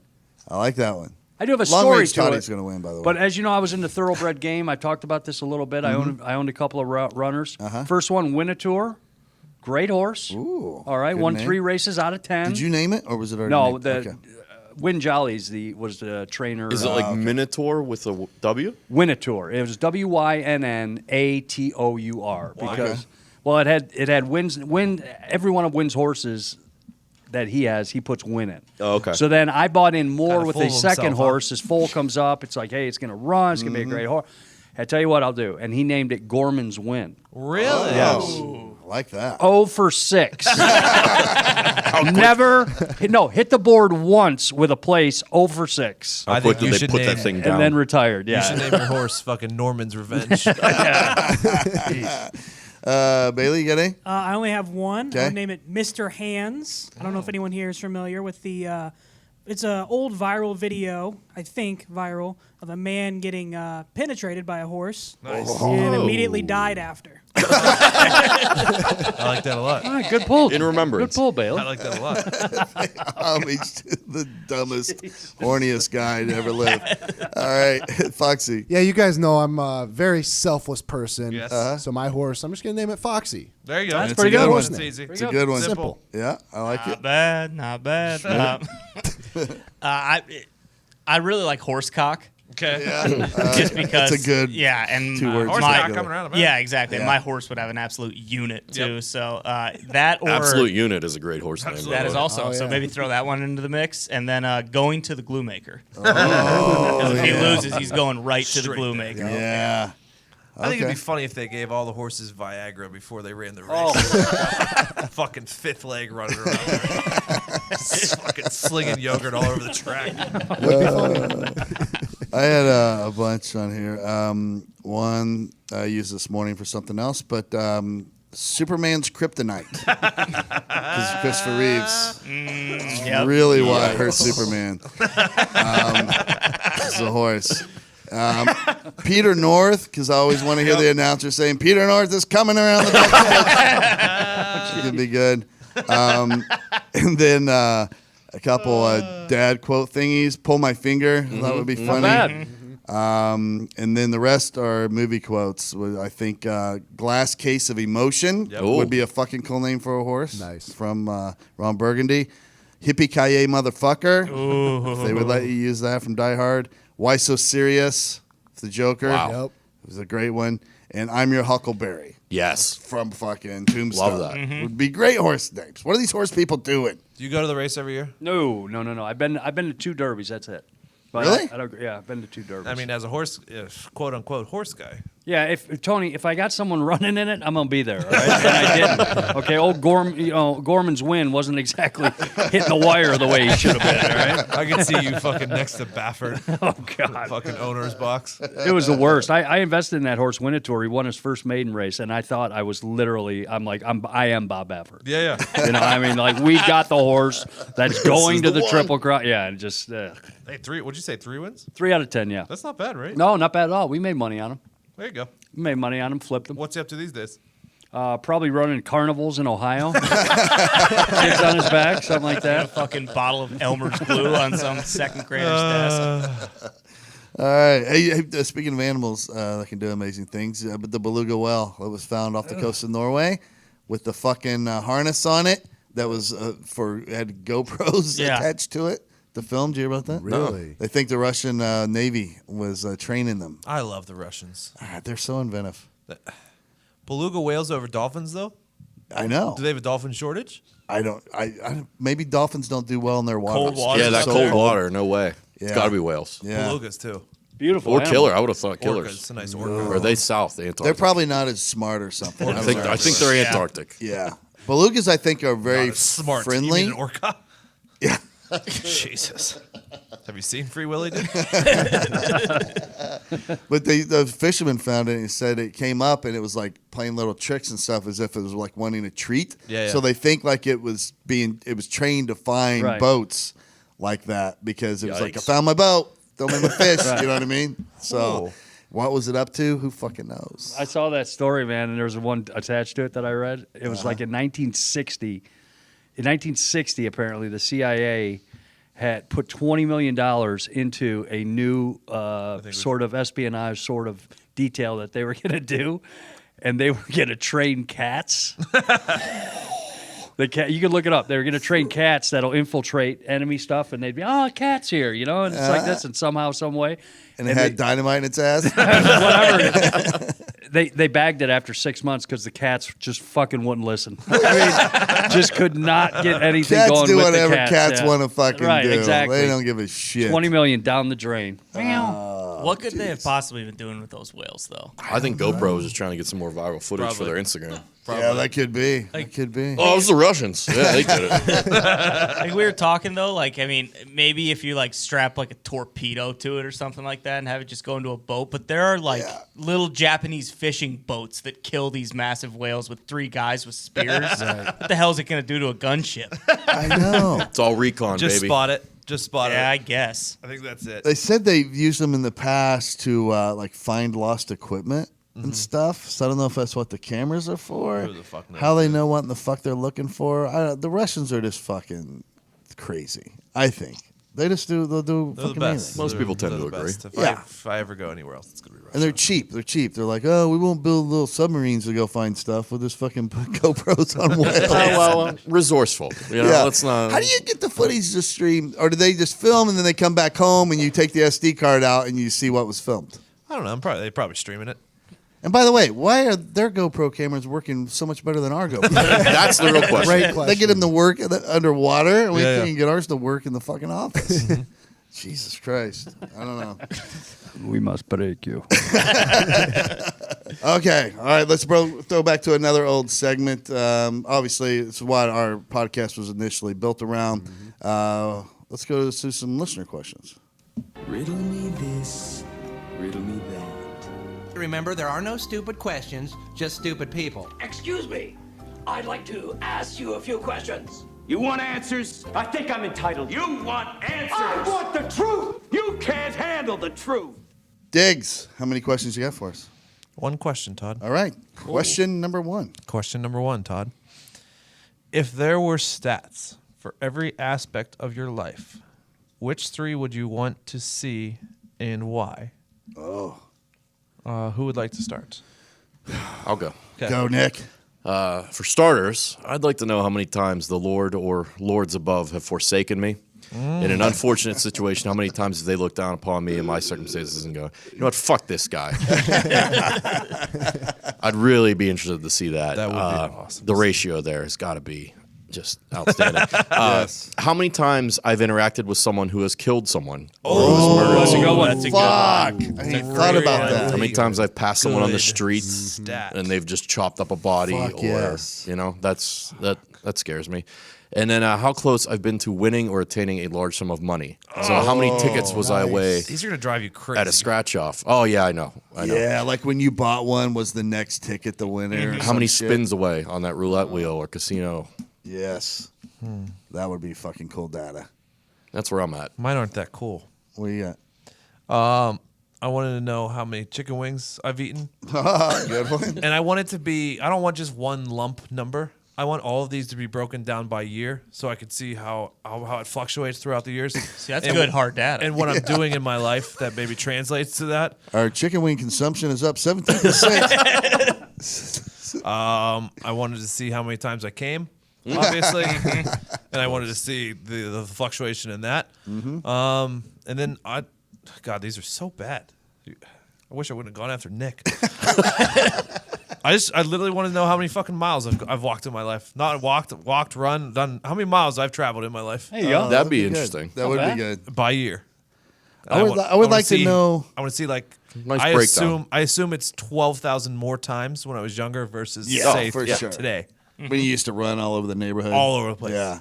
I like that one. I do have a Long story Range to Toddy's it. going to win, by the way. But as you know, I was in the thoroughbred game. I talked about this a little bit. I owned a couple of runners. First one, Winatour. Great horse. Ooh, All right, good won name. 3 races out of 10. Did you name it, or was it already No, named? the Okay. Win Jolly's was the trainer. Is it like Minotaur with a W? Winatour? It was Wynnatour because well, it had Wynn's every one of Wynn's horses that he has, he puts Win in. Oh, okay. So then I bought in more Kinda with full a of second himself, huh? horse. His foal comes up. It's like, hey, it's going to run. It's going to be a great horse. I tell you what I'll do. And he named it Gorman's Win. Really? Yes. I like that. 0 for 6. Never, hit the board once with a place, 0 for 6. How I think quick did you they should put that name- thing down? And then retired, You should yeah. name your horse fucking Norman's Revenge. Bailey, you got any? I only have one. Okay. I'll name it Mr. Hands. I don't know if anyone here is familiar with the. It's an old viral video, I think viral, of a man getting penetrated by a horse and immediately died after. I like that a lot. All right, good pull. In remembrance. Good pull, Bailey. I like that a lot. He's the dumbest, horniest guy to ever live. All right, Foxy. Yeah, you guys know I'm a very selfish person. Yes. So my horse, I'm just going to name it Foxy. There you go. That's It's pretty a good good one. That's easy. It's a good one. Simple. Yeah, I like Not it. bad, not bad. I really like horsecock. Okay. Just because That's a good and 2 words. Horsecock together. coming around a minute. yeah, exactly. Yeah. My horse would have an absolute unit too. Yep. So that or Absolute Unit is a great horse name. that is also Oh, so yeah. maybe throw that one into the mix, and then going to the glue maker. Because if he loses, he's going right to the Straight glue there. maker. Yeah. I think it'd Okay. be funny if they gave all the horses Viagra before they ran the race. Oh. Fucking fifth leg running around. Fucking slinging yogurt all over the track. I had a bunch on here. One, I used this morning for something else, but Superman's kryptonite. Because Christopher Reeves. Really why I hurt Superman. It's a horse. Peter North, because I always want to hear the announcer saying, Peter North is coming around the back. It could be good. And then a couple dad quote thingies. Pull my finger. That would be funny. Not bad. And then the rest are movie quotes. I think Glass Case of Emotion would be a fucking cool name for a horse. Nice. From Ron Burgundy. Hippie-ki-yay motherfucker. If they would let you use that from Die Hard. Why So Serious? It's the Joker. Wow. Yep. It was a great one. And I'm Your Huckleberry. Yes. From fucking Tombstone. Love that. Would be great horse names. What are these horse people doing? Do you go to the race every year? No. I've been to 2 derbies. That's it. But Really? I don't. Yeah, I've been to 2 derbies. I mean, as a horse, quote unquote horse guy. Yeah, if I got someone running in it, I'm gonna be there. All right? And I didn't. Okay, old Gorman's win wasn't exactly hitting the wire the way he should have been. All right. I can see you fucking next to Baffert. Oh God, Fucking owner's box. it was the worst. I invested in that horse Winnetou. He won his first maiden race, and I thought I was literally. I am Bob Baffert. Yeah. You know, I mean, like we got the horse that's going to the the one. Triple Crown. Yeah, and just Hey, what'd you say? 3 wins? 3 out of 10. Yeah. That's not bad, right? No, not bad at all. We made money on him. There you go. We made money on him. Flipped him. What's he up to these days? Probably running carnivals in Ohio. Kids on his back, something like A that. fucking bottle of Elmer's glue on some second grader's desk. All right. Hey, speaking of animals that can do amazing things, but the beluga whale that was found off the coast of Norway with the fucking harness on it that was had GoPros attached to it. The film, did you hear about that? Really? They think the Russian Navy was training them. I love the Russians. They're so inventive. Beluga whales over dolphins, though? I know. Do they have a dolphin shortage? I don't. Maybe dolphins don't do well in their water. Cold water. Yeah, that So cold water. No way. Yeah. It's got to be whales. Yeah. Belugas, too. Beautiful. Or animal. killer. I would have thought Orcas. killers. It's a nice orca. Or are they south, the Antarctic? They're probably not as smart or something. I think they're Antarctic. Yeah. Belugas, I think, are very Not as smart. friendly. You mean an orca? Yeah. Jesus. Have you seen Free Willy, dude? But the fisherman found it and he said it came up and it was like playing little tricks and stuff as if it was like wanting a treat. Yeah. So they think like it was trained to find Right. boats like that because it was like, I Yikes. found my boat, throw me my fish. You know what I mean? So Cool. what was it up to? Who fucking knows? I saw that story, man, and there was one attached to it that I read. It was like in 1960. In 1960, apparently, the CIA had put $20 million into a new sort of espionage sort of detail that they were going to do, and they were going to train cats. You can look it up. They were going to train cats that'll infiltrate enemy stuff, and they'd be, oh, a cat's here, you know, and it's like this, and somehow, some way. And it had dynamite in its ass. Whatever. They bagged it after 6 months because the cats just fucking wouldn't listen. I mean, just could not get anything Cats going do with whatever the cats. cats yeah. want to fucking Right, do. exactly. They don't give a shit. 20 million down the drain. What could they have possibly been doing with those whales, though? I think GoPro is just trying to get some more viral footage for their Instagram. Yeah, that could be. That could be. Oh, it was the Russians. Yeah, they did it. Like we were talking though, like I mean, maybe if you like strap like a torpedo to it or something like that and have it just go into a boat. But there are like little Japanese fishing boats that kill these massive whales with 3 guys with spears. What the hell is it gonna do to a gunship? I know. It's all recon, Just baby. spot it. Just spot Yeah, it. I guess. I think that's it. They said they've used them in the past to like find lost equipment and stuff. So I don't know if that's what the cameras are for. Who the fuck knows, How they dude? know what in the fuck they're looking for. The Russians are just fucking crazy. I think they just do. They'll do They're the fucking best. anything. Most people tend They're to the agree. best. Yeah. If I ever go anywhere else, it's going to be Russia. And they're cheap. They're cheap. They're like, oh, we won't build little submarines to go find stuff. We'll just fucking put GoPros on whales. well, resourceful. You know, let's not. How do you get the footage to stream? Or do they just film and then they come back home and you take the SD card out and you see what was filmed? I don't know. They're probably streaming it. And by the way, why are their GoPro cameras working so much better than our GoPro? That's the real question. Great question. They get them to work underwater, and we Yeah, can't yeah. get ours to work in the fucking office. Jesus Christ. I don't know. We must break you. Okay. All right. Let's throw back to another old segment. Obviously, it's what our podcast was initially built around. Let's go to some listener questions. Riddle me this, riddle me that. Remember, there are no stupid questions, just stupid people. Excuse me. I'd like to ask you a few questions. You want answers? I think I'm entitled. You want answers? I want the truth. You can't handle the truth. Diggs, how many questions you got for us? One question, Todd. All right. Question number one. Question number one, Todd. If there were stats for every aspect of your life, which 3 would you want to see and why? Oh. Who would like to start? I'll go. Okay. Go, Nick. For starters, I'd like to know how many times the Lord or lords above have forsaken me. In an unfortunate situation, how many times have they looked down upon me in my circumstances and go, you know what, fuck this guy. I'd really be interested to see that. That would be awesome. The ratio there has got to be just outstanding. Yes. How many times I've interacted with someone who has killed someone? That's a good one. That's a good Fuck. one. I hadn't thought about that. How many times I've passed someone on the Good street stat. and they've just chopped up a body, Fuck or yes. that scares me. And then how close I've been to winning or attaining a large sum of money. So how many tickets was I away These are going to drive you crazy. at a scratch off? Oh yeah, I know. Yeah, like when you bought one, was the next ticket the winner? or How many some shit? spins away on that roulette wheel or casino? Yes. That would be fucking cool data. That's where I'm at. Mine aren't that cool. What do you got? I wanted to know how many chicken wings I've eaten. Good one. And I want it to be, I don't want just one lump number. I want all of these to be broken down by year so I could see how it fluctuates throughout the years. See, that's good hard data. And what I'm doing in my life that maybe translates to that. Our chicken wing consumption is up 17%. I wanted to see how many times I came, obviously. And I wanted to see the fluctuation in that. And then, God, these are so bad. I wish I wouldn't have gone after Nick. I literally want to know how many fucking miles I've walked in my life. Not walked, run, done. How many miles I've traveled in my life There you go. That'd be good. interesting. That would be good. by year. I would like to know. I want to see like. Nice I breakdown. assume it's 12,000 more times when I was younger versus Yeah, say for sure. today. When you used to run all over the neighborhood. All over the place. Yeah.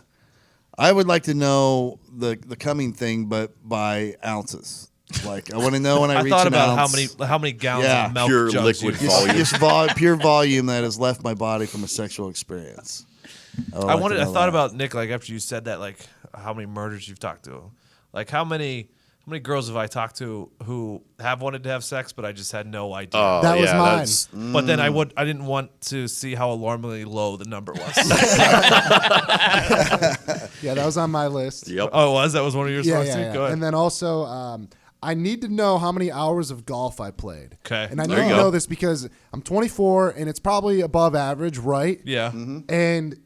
I would like to know the coming thing, but by ounces. Like, I want to know when I I reach thought an about ounce. how many gallons Yeah. of milk Pure jugs liquid you- volume. Just pure volume that has left my body from a sexual experience. I thought about Nick, like after you said that, like how many murders you've talked to, like how many girls have I talked to who have wanted to have sex, but I just had no idea. Oh, That was yeah, mine. that's- But then I didn't want to see how alarmingly low the number was. Yeah, that was on my list. Yep. Oh, it was? That was one of your Yeah, songs yeah, too? yeah. Go ahead. And then also, I need to know how many hours of golf I played. Okay. And I There know you you go. know this because I'm 24 and it's probably above average, right? yeah. And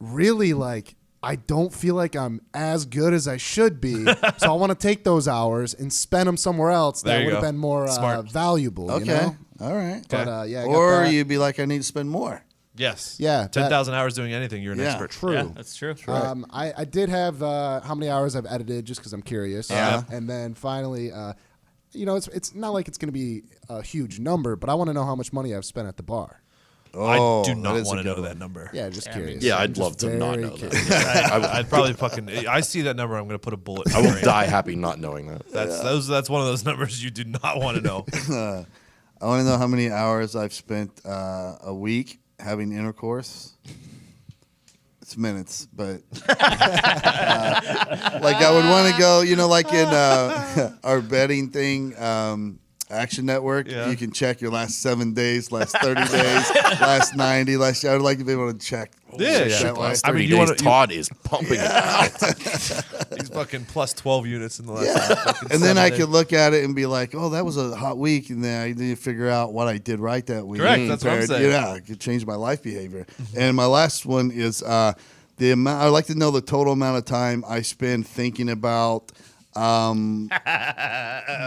really, like, I don't feel like I'm as good as I should be. So I want to take those hours and spend them somewhere else There that you would have go. been more Smart. valuable. Okay. You know? All right. But yeah, I got Or that. you'd be like, I need to spend more. Yes. Yeah, that- 10,000 hours doing anything, you're an Yeah. expert. True. Yeah, that's true. I did have how many hours I've edited just because I'm curious. Yeah. And then finally, it's not like it's going to be a huge number, but I want to know how much money I've spent at the bar. Oh, I do that not is a want to good know one. that number. Yeah, just curious. Yeah, I'm I'd just love to not very know curious. that. I'd probably fucking. I see that number. I'm going to put a bullet. I will die happy not knowing that. That's one of those numbers you do not want to know. I want to know how many hours I've spent a week having intercourse. It's minutes, but like I would want to go, like in our betting thing, Action Network. Yeah. You can check your last 7 days, last 30 days, last 90, last. I would like to be able to check. Yeah, yeah. that way. Last I 30 mean, you days, wanna- you- Todd is pumping it out. He's fucking plus 12 units in the last. fucking And then 7 I days. could look at it and be like, "Oh, that was a hot week," and then I need to figure out what I did right that week. Correct, that's what I'm saying. Yeah, it could change my life behavior. And my last one is the amount. I'd like to know the total amount of time I spend thinking about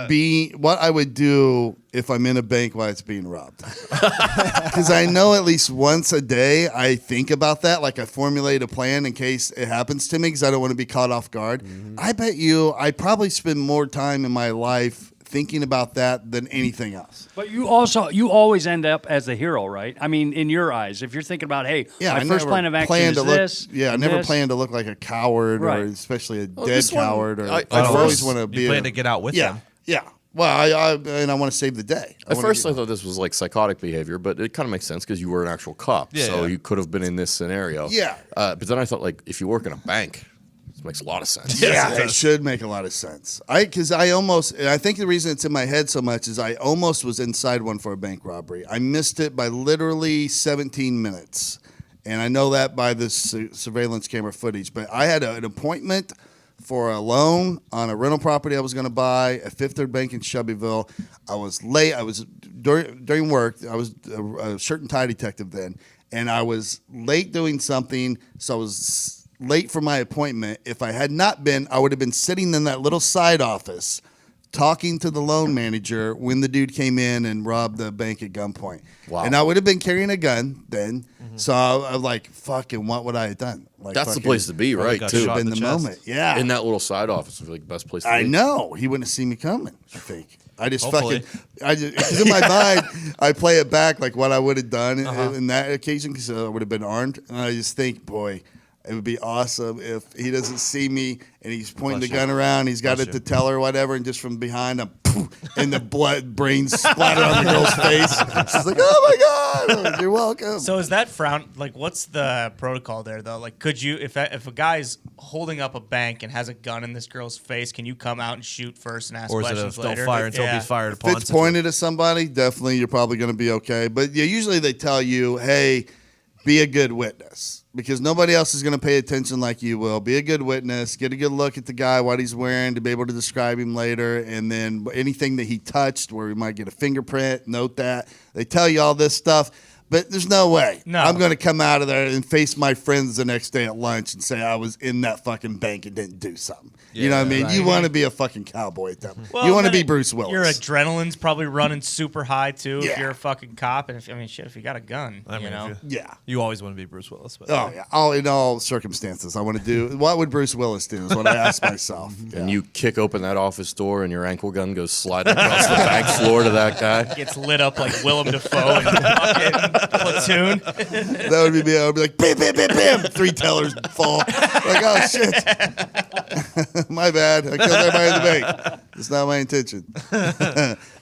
being what I would do if I'm in a bank while it's being robbed. Because I know at least once a day I think about that. Like I formulate a plan in case it happens to me because I don't want to be caught off guard. I bet you I probably spend more time in my life thinking about that than anything else. But you always end up as the hero, right? I mean, in your eyes, if you're thinking about, hey, Yeah, my first plan of action is this. Yeah, I and never this. planned to look like a coward Right. or especially a dead this one, coward. Or I I always first- want to be. You plan to get out with Yeah, them. yeah. Well, I want to save the day. At first, I thought this was like psychotic behavior, but it kind of makes sense because you were an actual cop, so you could have been in this scenario. Yeah. But then I thought, like, if you work in a bank, this makes a lot of sense. Yeah, it should make a lot of sense. I think the reason it's in my head so much is I almost was inside one for a bank robbery. I missed it by literally 17 minutes. And I know that by the surveillance camera footage. But I had an appointment for a loan on a rental property I was going to buy at Fifth Third Bank in Shelbyville. I was late. I was during work. I was a shirt and tie detective then, and I was late doing something. So I was late for my appointment. If I had not been, I would have been sitting in that little side office talking to the loan manager when the dude came in and robbed the bank at gunpoint. Wow. And I would have been carrying a gun then. Mm-hmm. So I was like, fucking, what would I have done? Like, That's the place to be, right, too. In the moment. Yeah. In that little side office would be like the best place to be. I know. He wouldn't have seen me coming, I think. I just Hopefully. because in my mind, I play it back like what I would have done in that occasion because I would have been armed. And I just think, boy, it would be awesome if he doesn't see me and he's pointing the gun around. He's got it to tell her or whatever, and just from behind, and the brains splatter on the girl's face. She's like, "Oh my god, you're welcome." So is that like, what's the protocol there though? Like, could you, if a guy's holding up a bank and has a gun in this girl's face, can you come out and shoot first and ask Or is questions it a later? don't fire until be fired If upon? it's pointed at somebody, definitely you're probably going to be okay. But yeah, usually they tell you, "Hey, be a good witness." Because nobody else is going to pay attention like you will. Be a good witness. Get a good look at the guy, what he's wearing, to be able to describe him later. And then anything that he touched, where we might get a fingerprint, note that. They tell you all this stuff. But there's no way. No. I'm going to come out of there and face my friends the next day at lunch and say I was in that fucking bank and didn't do something. You know what I mean? You want to be a fucking cowboy at that point. Well, You want to then be Bruce Willis. Your adrenaline's probably running super high too if Yeah. you're a fucking cop. And if you got a gun, I mean, you know. Yeah. You always want to be Bruce Willis. But Oh, yeah. In all circumstances, I want to do. What would Bruce Willis do is what I ask myself. And you kick open that office door and your ankle gun goes sliding across the bank floor to that guy. Gets lit up like Willem Dafoe in fucking Platoon. That would be me. I would be like, bam, bam, bam, bam. 3 tellers fall. Like, oh, shit. My bad. I killed everybody in the bank. It's not my intention.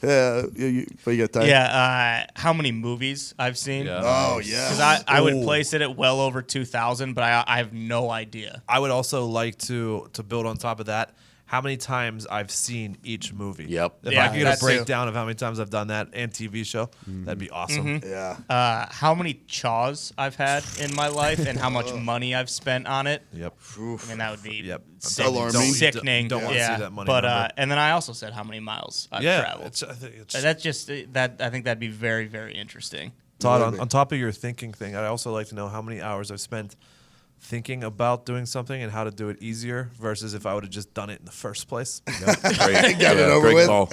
What you got, Ty? Yeah. How many movies I've seen? Yeah. Oh, yeah. Because I would place it at well over 2,000, but I have no idea. I would also like to build on top of that. How many times I've seen each movie? Yep. If Yeah, I could get a that's breakdown of how many times I've done that and TV show, that'd be awesome. Yeah. How many chaws I've had in my life and how much money I've spent on it. Yep. I mean, that would be Alarming. sickening. Don't want to see that money. But number. and then I also said how many miles I've yeah, traveled. I think it's That's just that. I think that'd be very, very interesting. Todd, on top of your thinking thing, I'd also like to know how many hours I've spent thinking about doing something and how to do it easier versus if I would have just done it in the first place. Great. Got it over great with. call.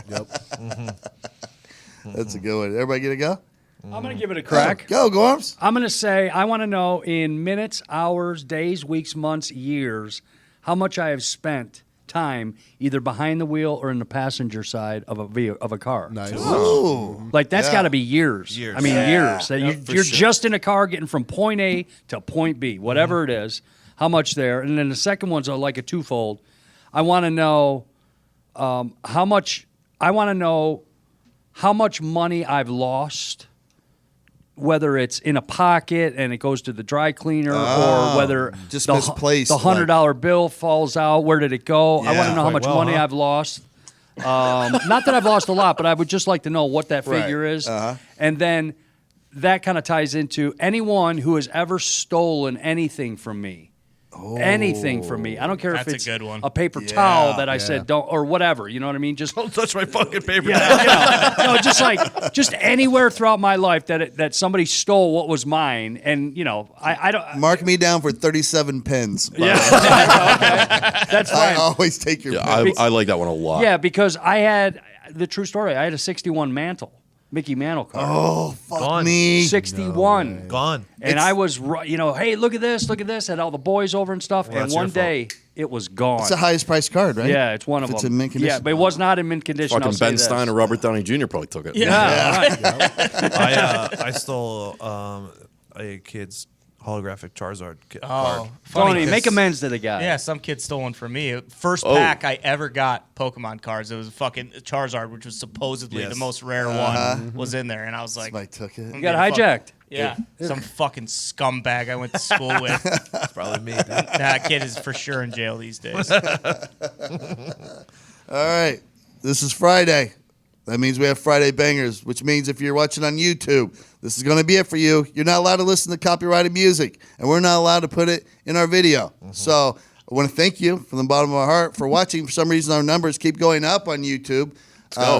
That's a good one. Everybody get a go? I'm going to give it a crack. Go, Gorms. I'm going to say I want to know in minutes, hours, days, weeks, months, years, how much I have spent time either behind the wheel or in the passenger side of a car. Nice. Ooh. Like that's Yeah. got to be years. Years. I mean, years. That for you're sure. just in a car getting from point A to point B, whatever it is. How much there? And then the second one's like a twofold. I want to know how much. I want to know how much money I've lost, whether it's in a pocket and it goes to the dry cleaner, or whether just the, misplaced, the $100 bill falls out. Where did it go? I want Yeah. to know how much money I've lost. Not that I've lost a lot, but I would just like to know what that Right. figure is. And then that kind of ties into anyone who has ever stolen anything from me. Anything from me. I don't care if That's a it's good one. a paper towel that I said don't, or whatever. You know what I mean? Just Don't touch my fucking paper. no, just anywhere throughout my life that somebody stole what was mine, and I don't. Mark me down for 37 pens. Yeah, okay. That's I fine. always take your Yeah, pens. I like that one a lot. Yeah, because I had the true story. I had a '61 Mantle, Mickey Mantle car. Oh, fuck Gone. me. 61. Gone. And I was, hey, look at this, had all the boys over and stuff. And that's one your fault. day, it was gone. It's the highest priced card, right? Yeah, it's one of If it's them. in mint condition. Yeah, but it was not in mint condition. Fucking I'll say Ben this. Stein or Robert Downey Jr. probably took it. Yeah, right. I stole a kid's holographic Charizard Oh, card. funny, Tony, 'cause- make amends to the guy. Yeah, some kid stole one from me. First Oh. pack I ever got Pokemon cards. It was fucking Charizard, which was supposedly Yes. the most rare one, was in there, and I was like, Somebody took it. You got hijacked. yeah, some fucking scumbag I went to school with. It's probably me. Dude. That kid is for sure in jail these days. All right. This is Friday. That means we have Friday Bangerz, which means if you're watching on YouTube, this is going to be it for you. You're not allowed to listen to copyrighted music, and we're not allowed to put it in our video. So I want to thank you from the bottom of my heart for watching. For some reason, our numbers keep going up on YouTube,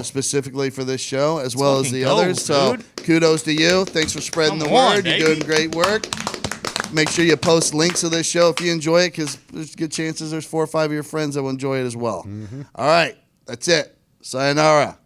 specifically for this show, as well as the others. So kudos to you. Thanks for spreading the word. You're doing great work. Make sure you post links of this show if you enjoy it, because there's good chances there's 4 or 5 of your friends that will enjoy it as well. All right. That's it. Sayonara.